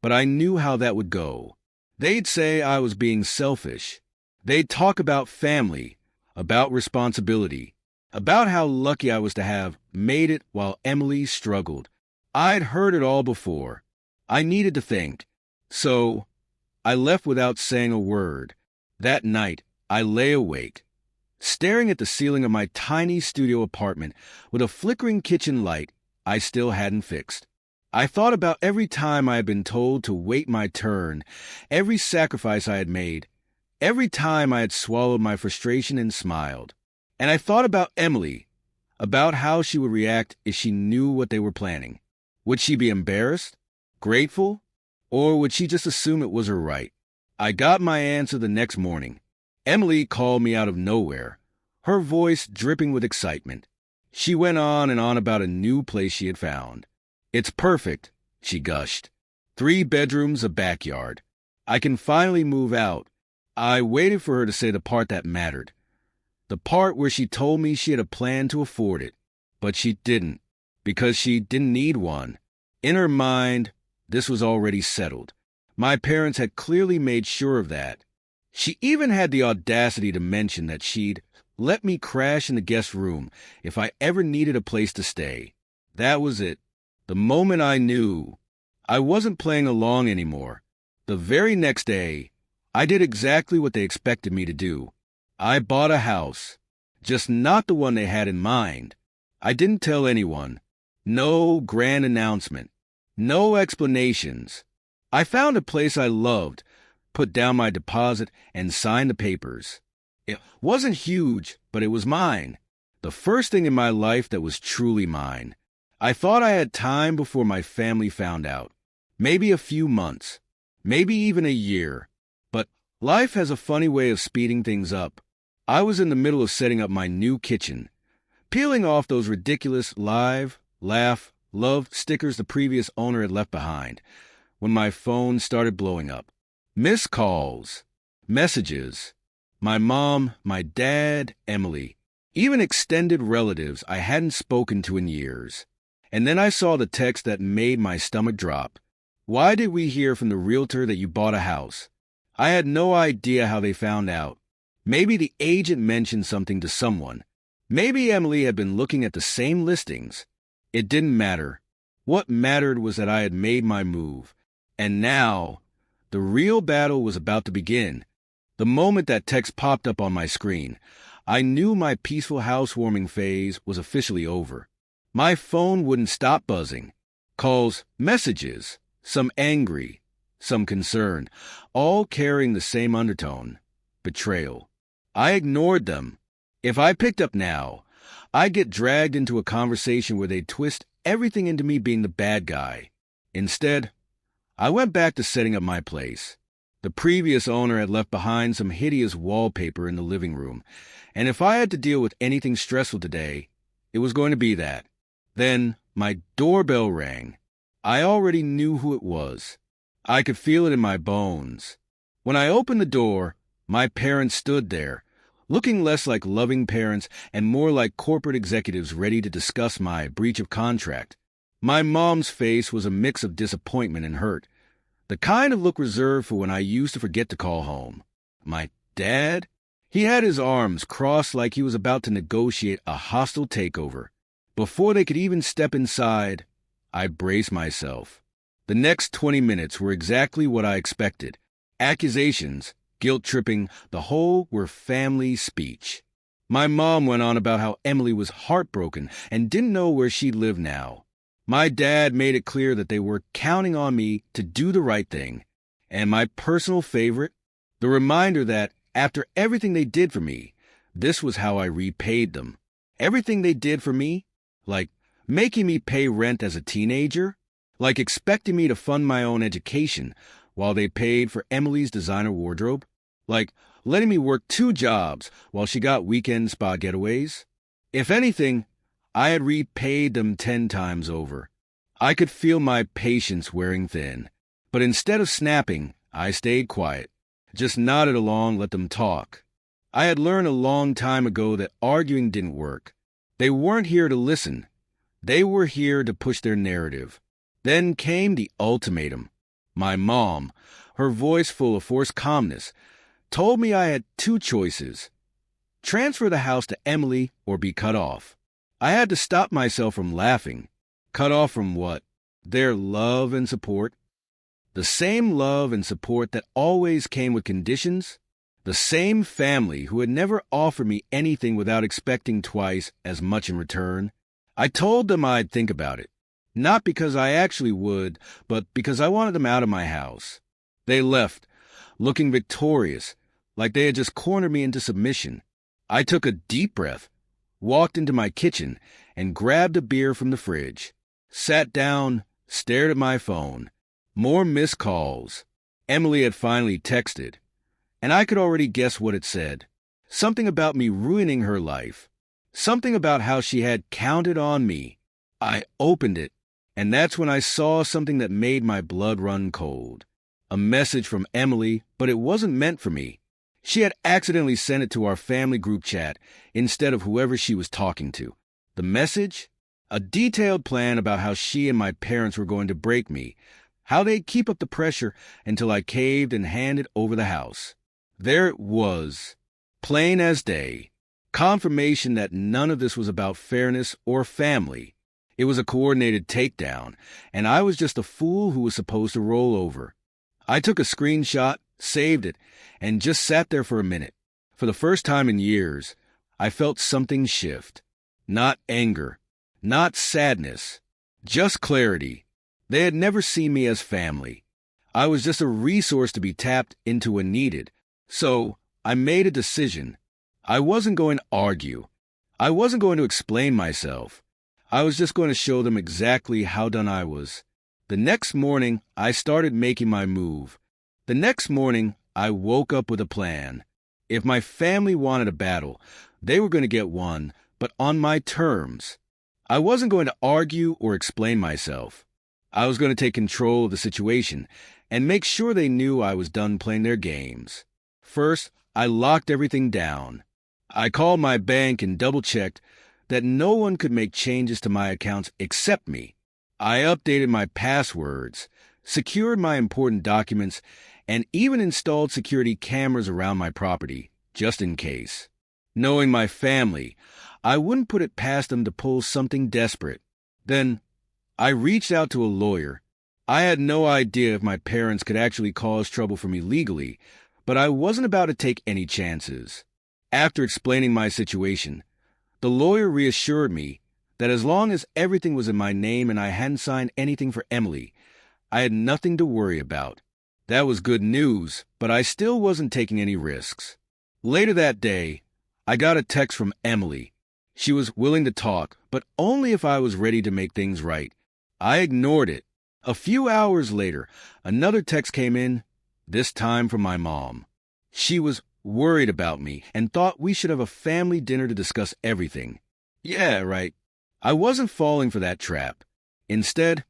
but I knew how that would go. They'd say I was being selfish. They'd talk about family, about responsibility, about how lucky I was to have made it while Emily struggled. I'd heard it all before. I needed to think. So, I left without saying a word. That night, I lay awake, staring at the ceiling of my tiny studio apartment with a flickering kitchen light I still hadn't fixed. I thought about every time I had been told to wait my turn, every sacrifice I had made, every time I had swallowed my frustration and smiled. And I thought about Emily, about how she would react if she knew what they were planning. Would she be embarrassed, grateful, or would she just assume it was her right? I got my answer the next morning. Emily called me out of nowhere, her voice dripping with excitement. She went on and on about a new place she had found. It's perfect, she gushed. 3 bedrooms, a backyard. I can finally move out. I waited for her to say the part that mattered. The part where she told me she had a plan to afford it. But she didn't, because she didn't need one. In her mind, this was already settled. My parents had clearly made sure of that. She even had the audacity to mention that she'd let me crash in the guest room if I ever needed a place to stay. That was it. The moment I knew, I wasn't playing along anymore. The very next day, I did exactly what they expected me to do. I bought a house, just not the one they had in mind. I didn't tell anyone. No grand announcement. No explanations. I found a place I loved, put down my deposit, and signed the papers. It wasn't huge, but it was mine. The first thing in my life that was truly mine. I thought I had time before my family found out. Maybe a few months. Maybe even a year. But life has a funny way of speeding things up. I was in the middle of setting up my new kitchen, peeling off those ridiculous live, laugh, love stickers the previous owner had left behind, when my phone started blowing up. Missed calls, messages, my mom, my dad, Emily, even extended relatives I hadn't spoken to in years. And then I saw the text that made my stomach drop. Why did we hear from the realtor that you bought a house? I had no idea how they found out. Maybe the agent mentioned something to someone. Maybe Emily had been looking at the same listings. It didn't matter. What mattered was that I had made my move. And now, the real battle was about to begin. The moment that text popped up on my screen, I knew my peaceful housewarming phase was officially over. My phone wouldn't stop buzzing. Calls, messages, some angry, some concerned, all carrying the same undertone, betrayal. I ignored them. If I picked up now, I'd get dragged into a conversation where they'd twist everything into me being the bad guy. Instead, I went back to setting up my place. The previous owner had left behind some hideous wallpaper in the living room, and if I had to deal with anything stressful today, it was going to be that. Then my doorbell rang. I already knew who it was. I could feel it in my bones. When I opened the door, my parents stood there, looking less like loving parents and more like corporate executives ready to discuss my breach of contract. My mom's face was a mix of disappointment and hurt, the kind of look reserved for when I used to forget to call home. My dad? He had his arms crossed like he was about to negotiate a hostile takeover. Before they could even step inside, I braced myself. The next 20 minutes were exactly what I expected. Accusations, guilt-tripping, the whole were family speech. My mom went on about how Emily was heartbroken and didn't know where she'd live now. My dad made it clear that they were counting on me to do the right thing. And my personal favorite, the reminder that after everything they did for me, this was how I repaid them. Everything they did for me, like making me pay rent as a teenager, like expecting me to fund my own education while they paid for Emily's designer wardrobe, like letting me work 2 jobs while she got weekend spa getaways. If anything, I had repaid them 10 times over. I could feel my patience wearing thin, but instead of snapping, I stayed quiet, just nodded along, let them talk. I had learned a long time ago that arguing didn't work. They weren't here to listen. They were here to push their narrative. Then came the ultimatum. My mom, her voice full of forced calmness, told me I had 2 choices: transfer the house to Emily or be cut off. I had to stop myself from laughing. Cut off from what? Their love and support? The same love and support that always came with conditions? The same family who had never offered me anything without expecting twice as much in return? I told them I'd think about it. Not because I actually would, but because I wanted them out of my house. They left, looking victorious, like they had just cornered me into submission. I took a deep breath, walked into my kitchen, and grabbed a beer from the fridge. Sat down, stared at my phone. More missed calls. Emily had finally texted, and I could already guess what it said. Something about me ruining her life. Something about how she had counted on me. I opened it, and that's when I saw something that made my blood run cold. A message from Emily, but it wasn't meant for me. She had accidentally sent it to our family group chat instead of whoever she was talking to. The message? A detailed plan about how she and my parents were going to break me, how they'd keep up the pressure until I caved and handed over the house. There it was, plain as day, confirmation that none of this was about fairness or family. It was a coordinated takedown, and I was just a fool who was supposed to roll over. I took a screenshot, saved it, and just sat there for a minute. For the first time in years, I felt something shift. Not anger, not sadness, just clarity. They had never seen me as family. I was just a resource to be tapped into when needed. So I made a decision. I wasn't going to argue. I wasn't going to explain myself. I was just going to show them exactly how done I was. The next morning, I started making my move. The next morning, I woke up with a plan. If my family wanted a battle, they were going to get one, but on my terms. I wasn't going to argue or explain myself. I was going to take control of the situation and make sure they knew I was done playing their games. First, I locked everything down. I called my bank and double-checked that no one could make changes to my accounts except me. I updated my passwords, secured my important documents, and even installed security cameras around my property, just in case. Knowing my family, I wouldn't put it past them to pull something desperate. Then, I reached out to a lawyer. I had no idea if my parents could actually cause trouble for me legally, but I wasn't about to take any chances. After explaining my situation, the lawyer reassured me that as long as everything was in my name and I hadn't signed anything for Emily, I had nothing to worry about. That was good news, but I still wasn't taking any risks. Later that day, I got a text from Emily. She was willing to talk, but only if I was ready to make things right. I ignored it. A few hours later, another text came in, this time from my mom. She was worried about me and thought we should have a family dinner to discuss everything. Yeah, right. I wasn't falling for that trap. Instead,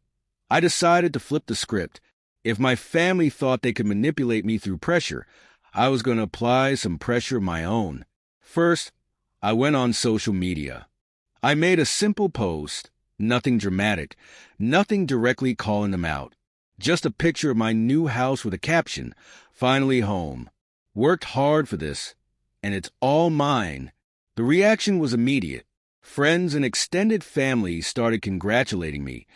I decided to flip the script. If my family thought they could manipulate me through pressure, I was going to apply some pressure of my own. First, I went on social media. I made a simple post, nothing dramatic, nothing directly calling them out. Just a picture of my new house with a caption, "Finally home. Worked hard for this, and it's all mine." The reaction was immediate. Friends and extended family started congratulating me,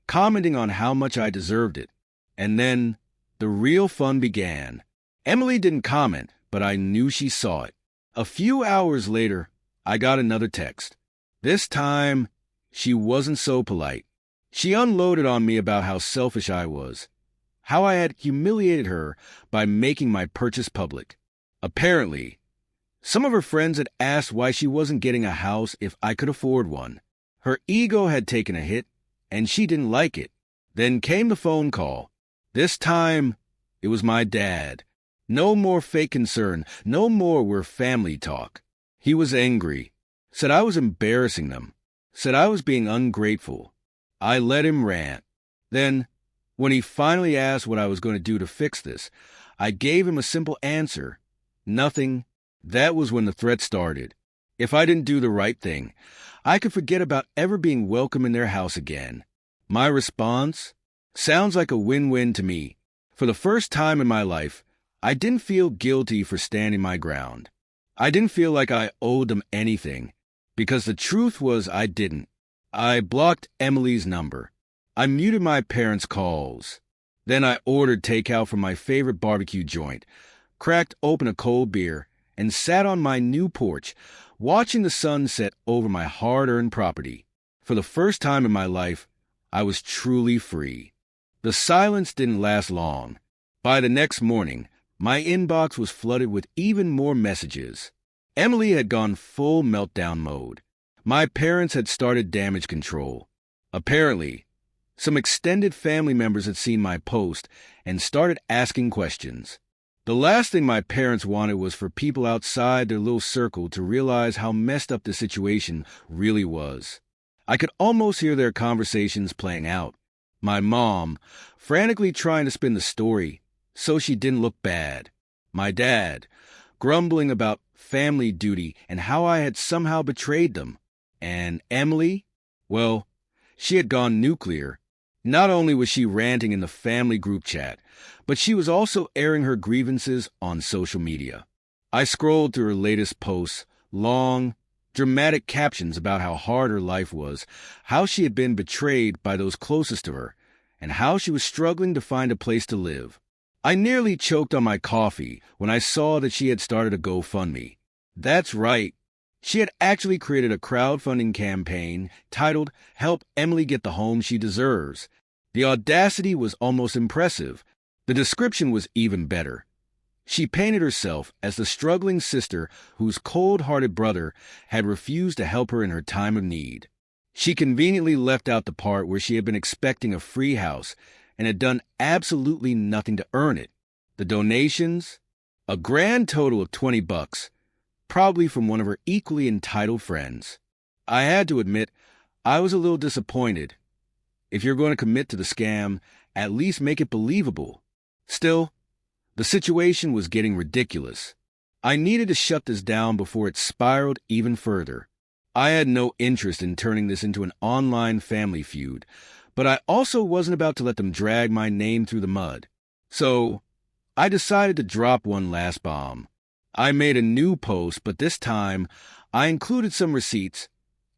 commenting on how much I deserved it. And then the real fun began. Emily didn't comment, but I knew she saw it. A few hours later, I got another text. This time, she wasn't so polite. She unloaded on me about how selfish I was, how I had humiliated her by making my purchase public. Apparently, some of her friends had asked why she wasn't getting a house if I could afford one. Her ego had taken a hit, and she didn't like it. Then came the phone call. This time, it was my dad. No more fake concern, no more we're family talk. He was angry, said I was embarrassing them, said I was being ungrateful. I let him rant. Then, when he finally asked what I was going to do to fix this, I gave him a simple answer. Nothing. That was when the threat started. If I didn't do the right thing, I could forget about ever being welcome in their house again. My response? Sounds like a win-win to me. For the first time in my life, I didn't feel guilty for standing my ground. I didn't feel like I owed them anything, because the truth was I didn't. I blocked Emily's number. I muted my parents' calls. Then I ordered takeout from my favorite barbecue joint, cracked open a cold beer, and sat on my new porch, watching the sun set over my hard-earned property. For the first time in my life, I was truly free. The silence didn't last long. By the next morning, my inbox was flooded with even more messages. Emily had gone full meltdown mode. My parents had started damage control. Apparently, some extended family members had seen my post and started asking questions. The last thing my parents wanted was for people outside their little circle to realize how messed up the situation really was. I could almost hear their conversations playing out. My mom, frantically trying to spin the story so she didn't look bad. My dad, grumbling about family duty and how I had somehow betrayed them. And Emily? Well, she had gone nuclear. Not only was she ranting in the family group chat, but she was also airing her grievances on social media. I scrolled through her latest posts, long, dramatic captions about how hard her life was, how she had been betrayed by those closest to her, and how she was struggling to find a place to live. I nearly choked on my coffee when I saw that she had started a GoFundMe. That's right. She had actually created a crowdfunding campaign titled "Help Emily Get the Home She Deserves." The audacity was almost impressive. The description was even better. She painted herself as the struggling sister whose cold-hearted brother had refused to help her in her time of need. She conveniently left out the part where she had been expecting a free house and had done absolutely nothing to earn it. The donations? A grand total of $20, probably from one of her equally entitled friends. I had to admit, I was a little disappointed. If you're going to commit to the scam, at least make it believable. Still, the situation was getting ridiculous. I needed to shut this down before it spiraled even further. I had no interest in turning this into an online family feud, but I also wasn't about to let them drag my name through the mud. So, I decided to drop one last bomb. I made a new post, but this time, I included some receipts,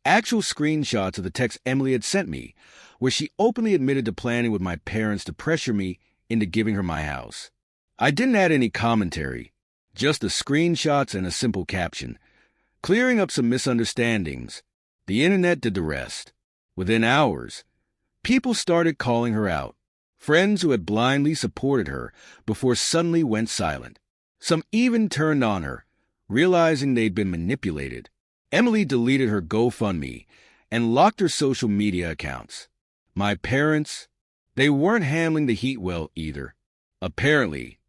actual screenshots of the text Emily had sent me, where she openly admitted to planning with my parents to pressure me into giving her my house. I didn't add any commentary, just the screenshots and a simple caption, clearing up some misunderstandings. The internet did the rest. Within hours, people started calling her out. Friends who had blindly supported her before suddenly went silent. Some even turned on her, realizing they'd been manipulated. Emily deleted her GoFundMe and locked her social media accounts. My parents, they weren't handling the heat well either. Apparently,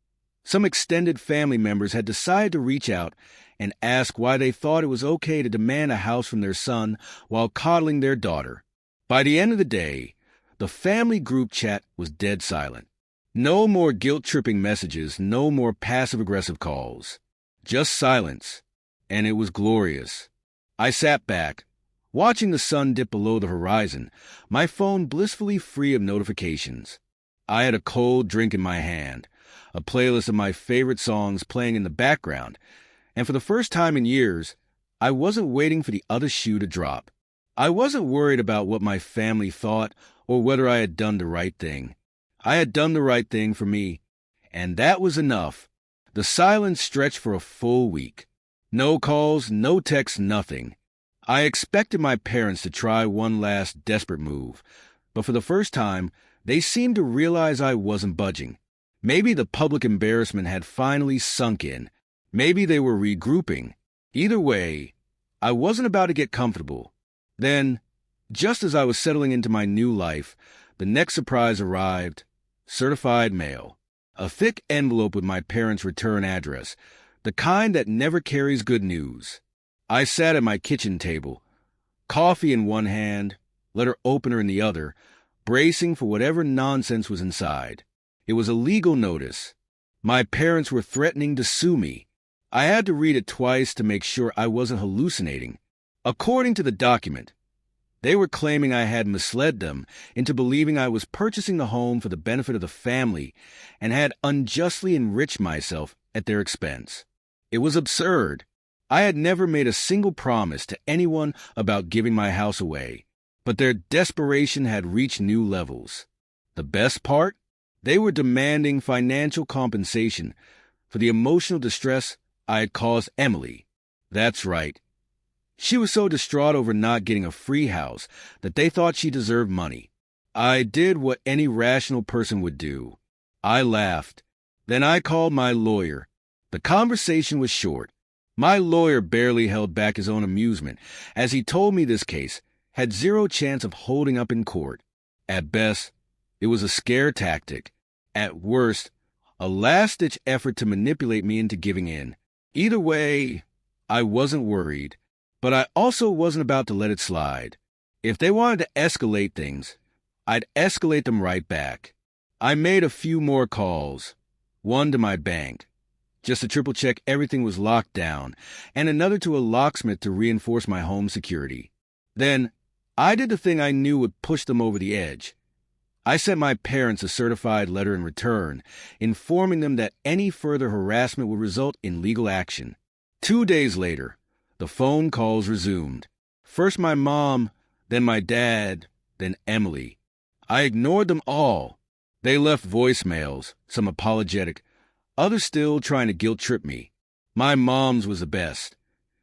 some extended family members had decided to reach out and ask why they thought it was okay to demand a house from their son while coddling their daughter. By the end of the day, the family group chat was dead silent. No more guilt-tripping messages, no more passive-aggressive calls. Just silence, and it was glorious. I sat back, watching the sun dip below the horizon, my phone blissfully free of notifications. I had a cold drink in my hand, a playlist of my favorite songs playing in the background, and for the first time in years, I wasn't waiting for the other shoe to drop. I wasn't worried about what my family thought or whether I had done the right thing. I had done the right thing for me, and that was enough. The silence stretched for a full week. No calls, no texts, nothing. I expected my parents to try one last desperate move, but for the first time, they seemed to realize I wasn't budging. Maybe the public embarrassment had finally sunk in. Maybe they were regrouping. Either way, I wasn't about to get comfortable. Then, just as I was settling into my new life, the next surprise arrived. Certified mail. A thick envelope with my parents' return address, the kind that never carries good news. I sat at my kitchen table, coffee in one hand, letter opener in the other, bracing for whatever nonsense was inside. It was a legal notice. My parents were threatening to sue me. I had to read it twice to make sure I wasn't hallucinating. According to the document, they were claiming I had misled them into believing I was purchasing the home for the benefit of the family and had unjustly enriched myself at their expense. It was absurd. I had never made a single promise to anyone about giving my house away, but their desperation had reached new levels. The best part? They were demanding financial compensation for the emotional distress I had caused Emily. That's right. She was so distraught over not getting a free house that they thought she deserved money. I did what any rational person would do. I laughed. Then I called my lawyer. The conversation was short. My lawyer barely held back his own amusement as he told me this case had zero chance of holding up in court. At best, it was a scare tactic. At worst, a last-ditch effort to manipulate me into giving in. Either way, I wasn't worried. But I also wasn't about to let it slide. If they wanted to escalate things, I'd escalate them right back. I made a few more calls. One to my bank, just to triple-check everything was locked down, and another to a locksmith to reinforce my home security. Then, I did the thing I knew would push them over the edge. I sent my parents a certified letter in return, informing them that any further harassment would result in legal action. 2 days later, the phone calls resumed. First my mom, then my dad, then Emily. I ignored them all. They left voicemails, some apologetic, others still trying to guilt-trip me. My mom's was the best.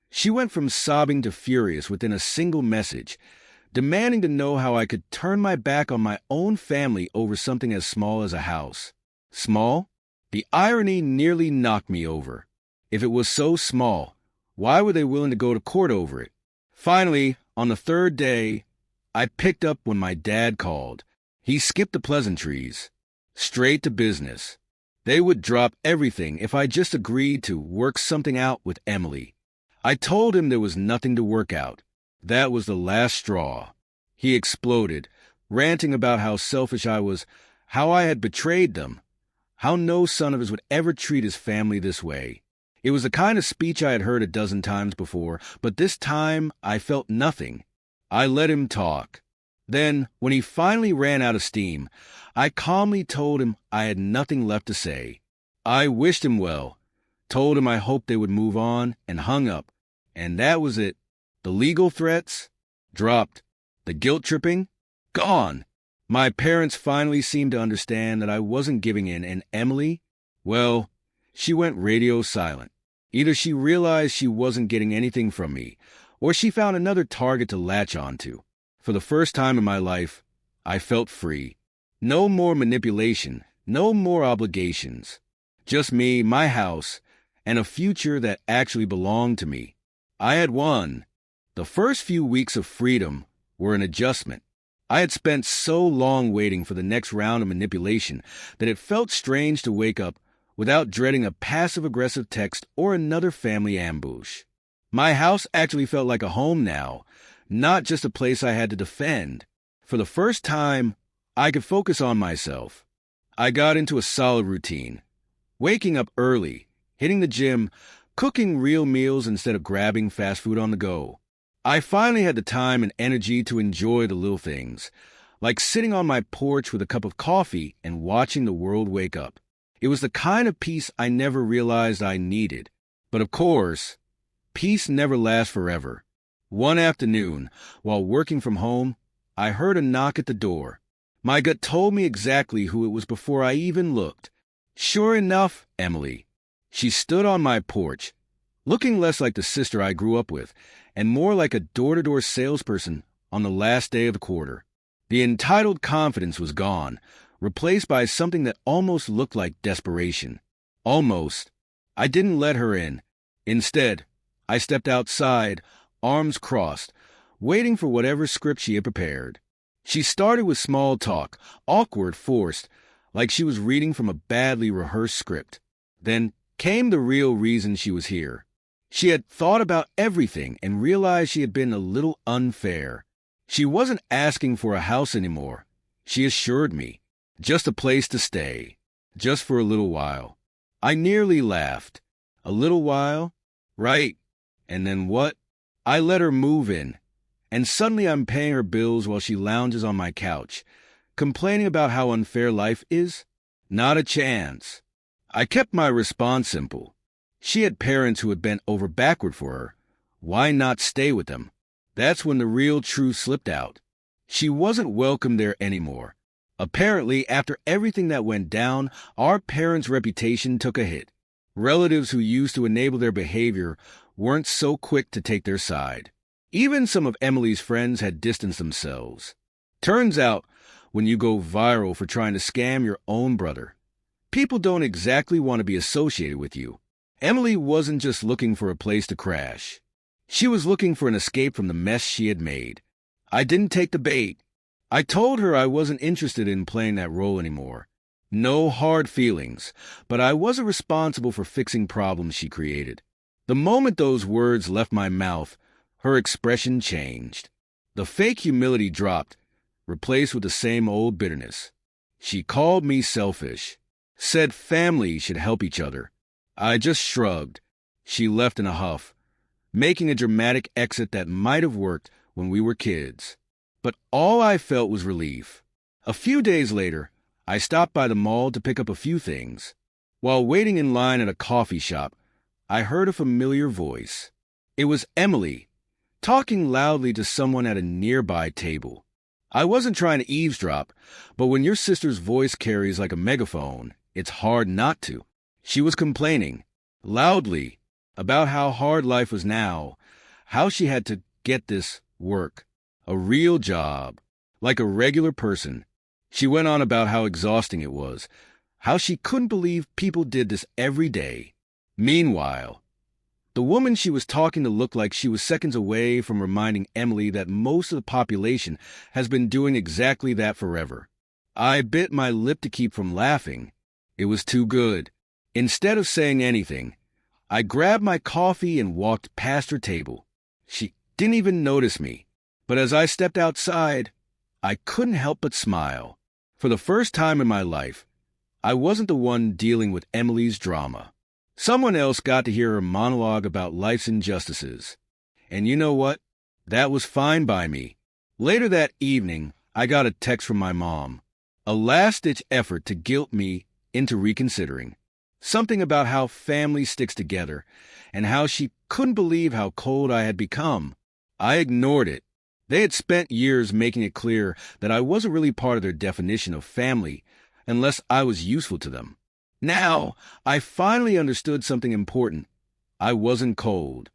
She went from sobbing to furious within a single message, demanding to know how I could turn my back on my own family over something as small as a house. Small? The irony nearly knocked me over. If it was so small, why were they willing to go to court over it? Finally, on the third day, I picked up when my dad called. He skipped the pleasantries. Straight to business. They would drop everything if I just agreed to work something out with Emily. I told him there was nothing to work out. That was the last straw. He exploded, ranting about how selfish I was, how I had betrayed them, how no son of his would ever treat his family this way. It was the kind of speech I had heard a dozen times before, but this time I felt nothing. I let him talk. Then, when he finally ran out of steam, I calmly told him I had nothing left to say. I wished him well, told him I hoped they would move on, and hung up. And that was it. The legal threats? Dropped. The guilt-tripping? Gone. My parents finally seemed to understand that I wasn't giving in, and Emily, well, she went radio silent. Either she realized she wasn't getting anything from me, or she found another target to latch onto. For the first time in my life, I felt free. No more manipulation, no more obligations. Just me, my house, and a future that actually belonged to me. I had won. The first few weeks of freedom were an adjustment. I had spent so long waiting for the next round of manipulation that it felt strange to wake up without dreading a passive-aggressive text or another family ambush. My house actually felt like a home now, not just a place I had to defend. For the first time, I could focus on myself. I got into a solid routine, waking up early, hitting the gym, cooking real meals instead of grabbing fast food on the go. I finally had the time and energy to enjoy the little things, like sitting on my porch with a cup of coffee and watching the world wake up. It was the kind of peace I never realized I needed. But of course, peace never lasts forever. One afternoon, while working from home, I heard a knock at the door. My gut told me exactly who it was before I even looked. Sure enough, Emily. She stood on my porch, looking less like the sister I grew up with, and more like a door-to-door salesperson on the last day of the quarter. The entitled confidence was gone, replaced by something that almost looked like desperation. Almost. I didn't let her in. Instead, I stepped outside, arms crossed, waiting for whatever script she had prepared. She started with small talk, awkward, forced, like she was reading from a badly rehearsed script. Then came the real reason she was here. She had thought about everything and realized she had been a little unfair. She wasn't asking for a house anymore, she assured me. Just a place to stay. Just for a little while. I nearly laughed. A little while? Right. And then what? I let her move in. And suddenly I'm paying her bills while she lounges on my couch, complaining about how unfair life is? Not a chance. I kept my response simple. She had parents who had bent over backward for her. Why not stay with them? That's when the real truth slipped out. She wasn't welcome there anymore. Apparently, after everything that went down, our parents' reputation took a hit. Relatives who used to enable their behavior weren't so quick to take their side. Even some of Emily's friends had distanced themselves. Turns out, when you go viral for trying to scam your own brother, people don't exactly want to be associated with you. Emily wasn't just looking for a place to crash. She was looking for an escape from the mess she had made. I didn't take the bait. I told her I wasn't interested in playing that role anymore. No hard feelings, but I wasn't responsible for fixing problems she created. The moment those words left my mouth, her expression changed. The fake humility dropped, replaced with the same old bitterness. She called me selfish, said family should help each other. I just shrugged. She left in a huff, making a dramatic exit that might have worked when we were kids. But all I felt was relief. A few days later, I stopped by the mall to pick up a few things. While waiting in line at a coffee shop, I heard a familiar voice. It was Emily, talking loudly to someone at a nearby table. I wasn't trying to eavesdrop, but when your sister's voice carries like a megaphone, it's hard not to. She was complaining, loudly, about how hard life was now, how she had to get this work, a real job, like a regular person. She went on about how exhausting it was, how she couldn't believe people did this every day. Meanwhile, the woman she was talking to looked like she was seconds away from reminding Emily that most of the population has been doing exactly that forever. I bit my lip to keep from laughing. It was too good. Instead of saying anything, I grabbed my coffee and walked past her table. She didn't even notice me. But as I stepped outside, I couldn't help but smile. For the first time in my life, I wasn't the one dealing with Emily's drama. Someone else got to hear her monologue about life's injustices. And you know what? That was fine by me. Later that evening, I got a text from my mom. A last-ditch effort to guilt me into reconsidering. Something about how family sticks together, and how she couldn't believe how cold I had become. I ignored it. They had spent years making it clear that I wasn't really part of their definition of family unless I was useful to them. Now, I finally understood something important. I wasn't cold.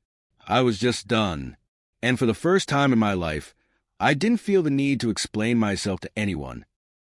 I was just done. And for the first time in my life, I didn't feel the need to explain myself to anyone.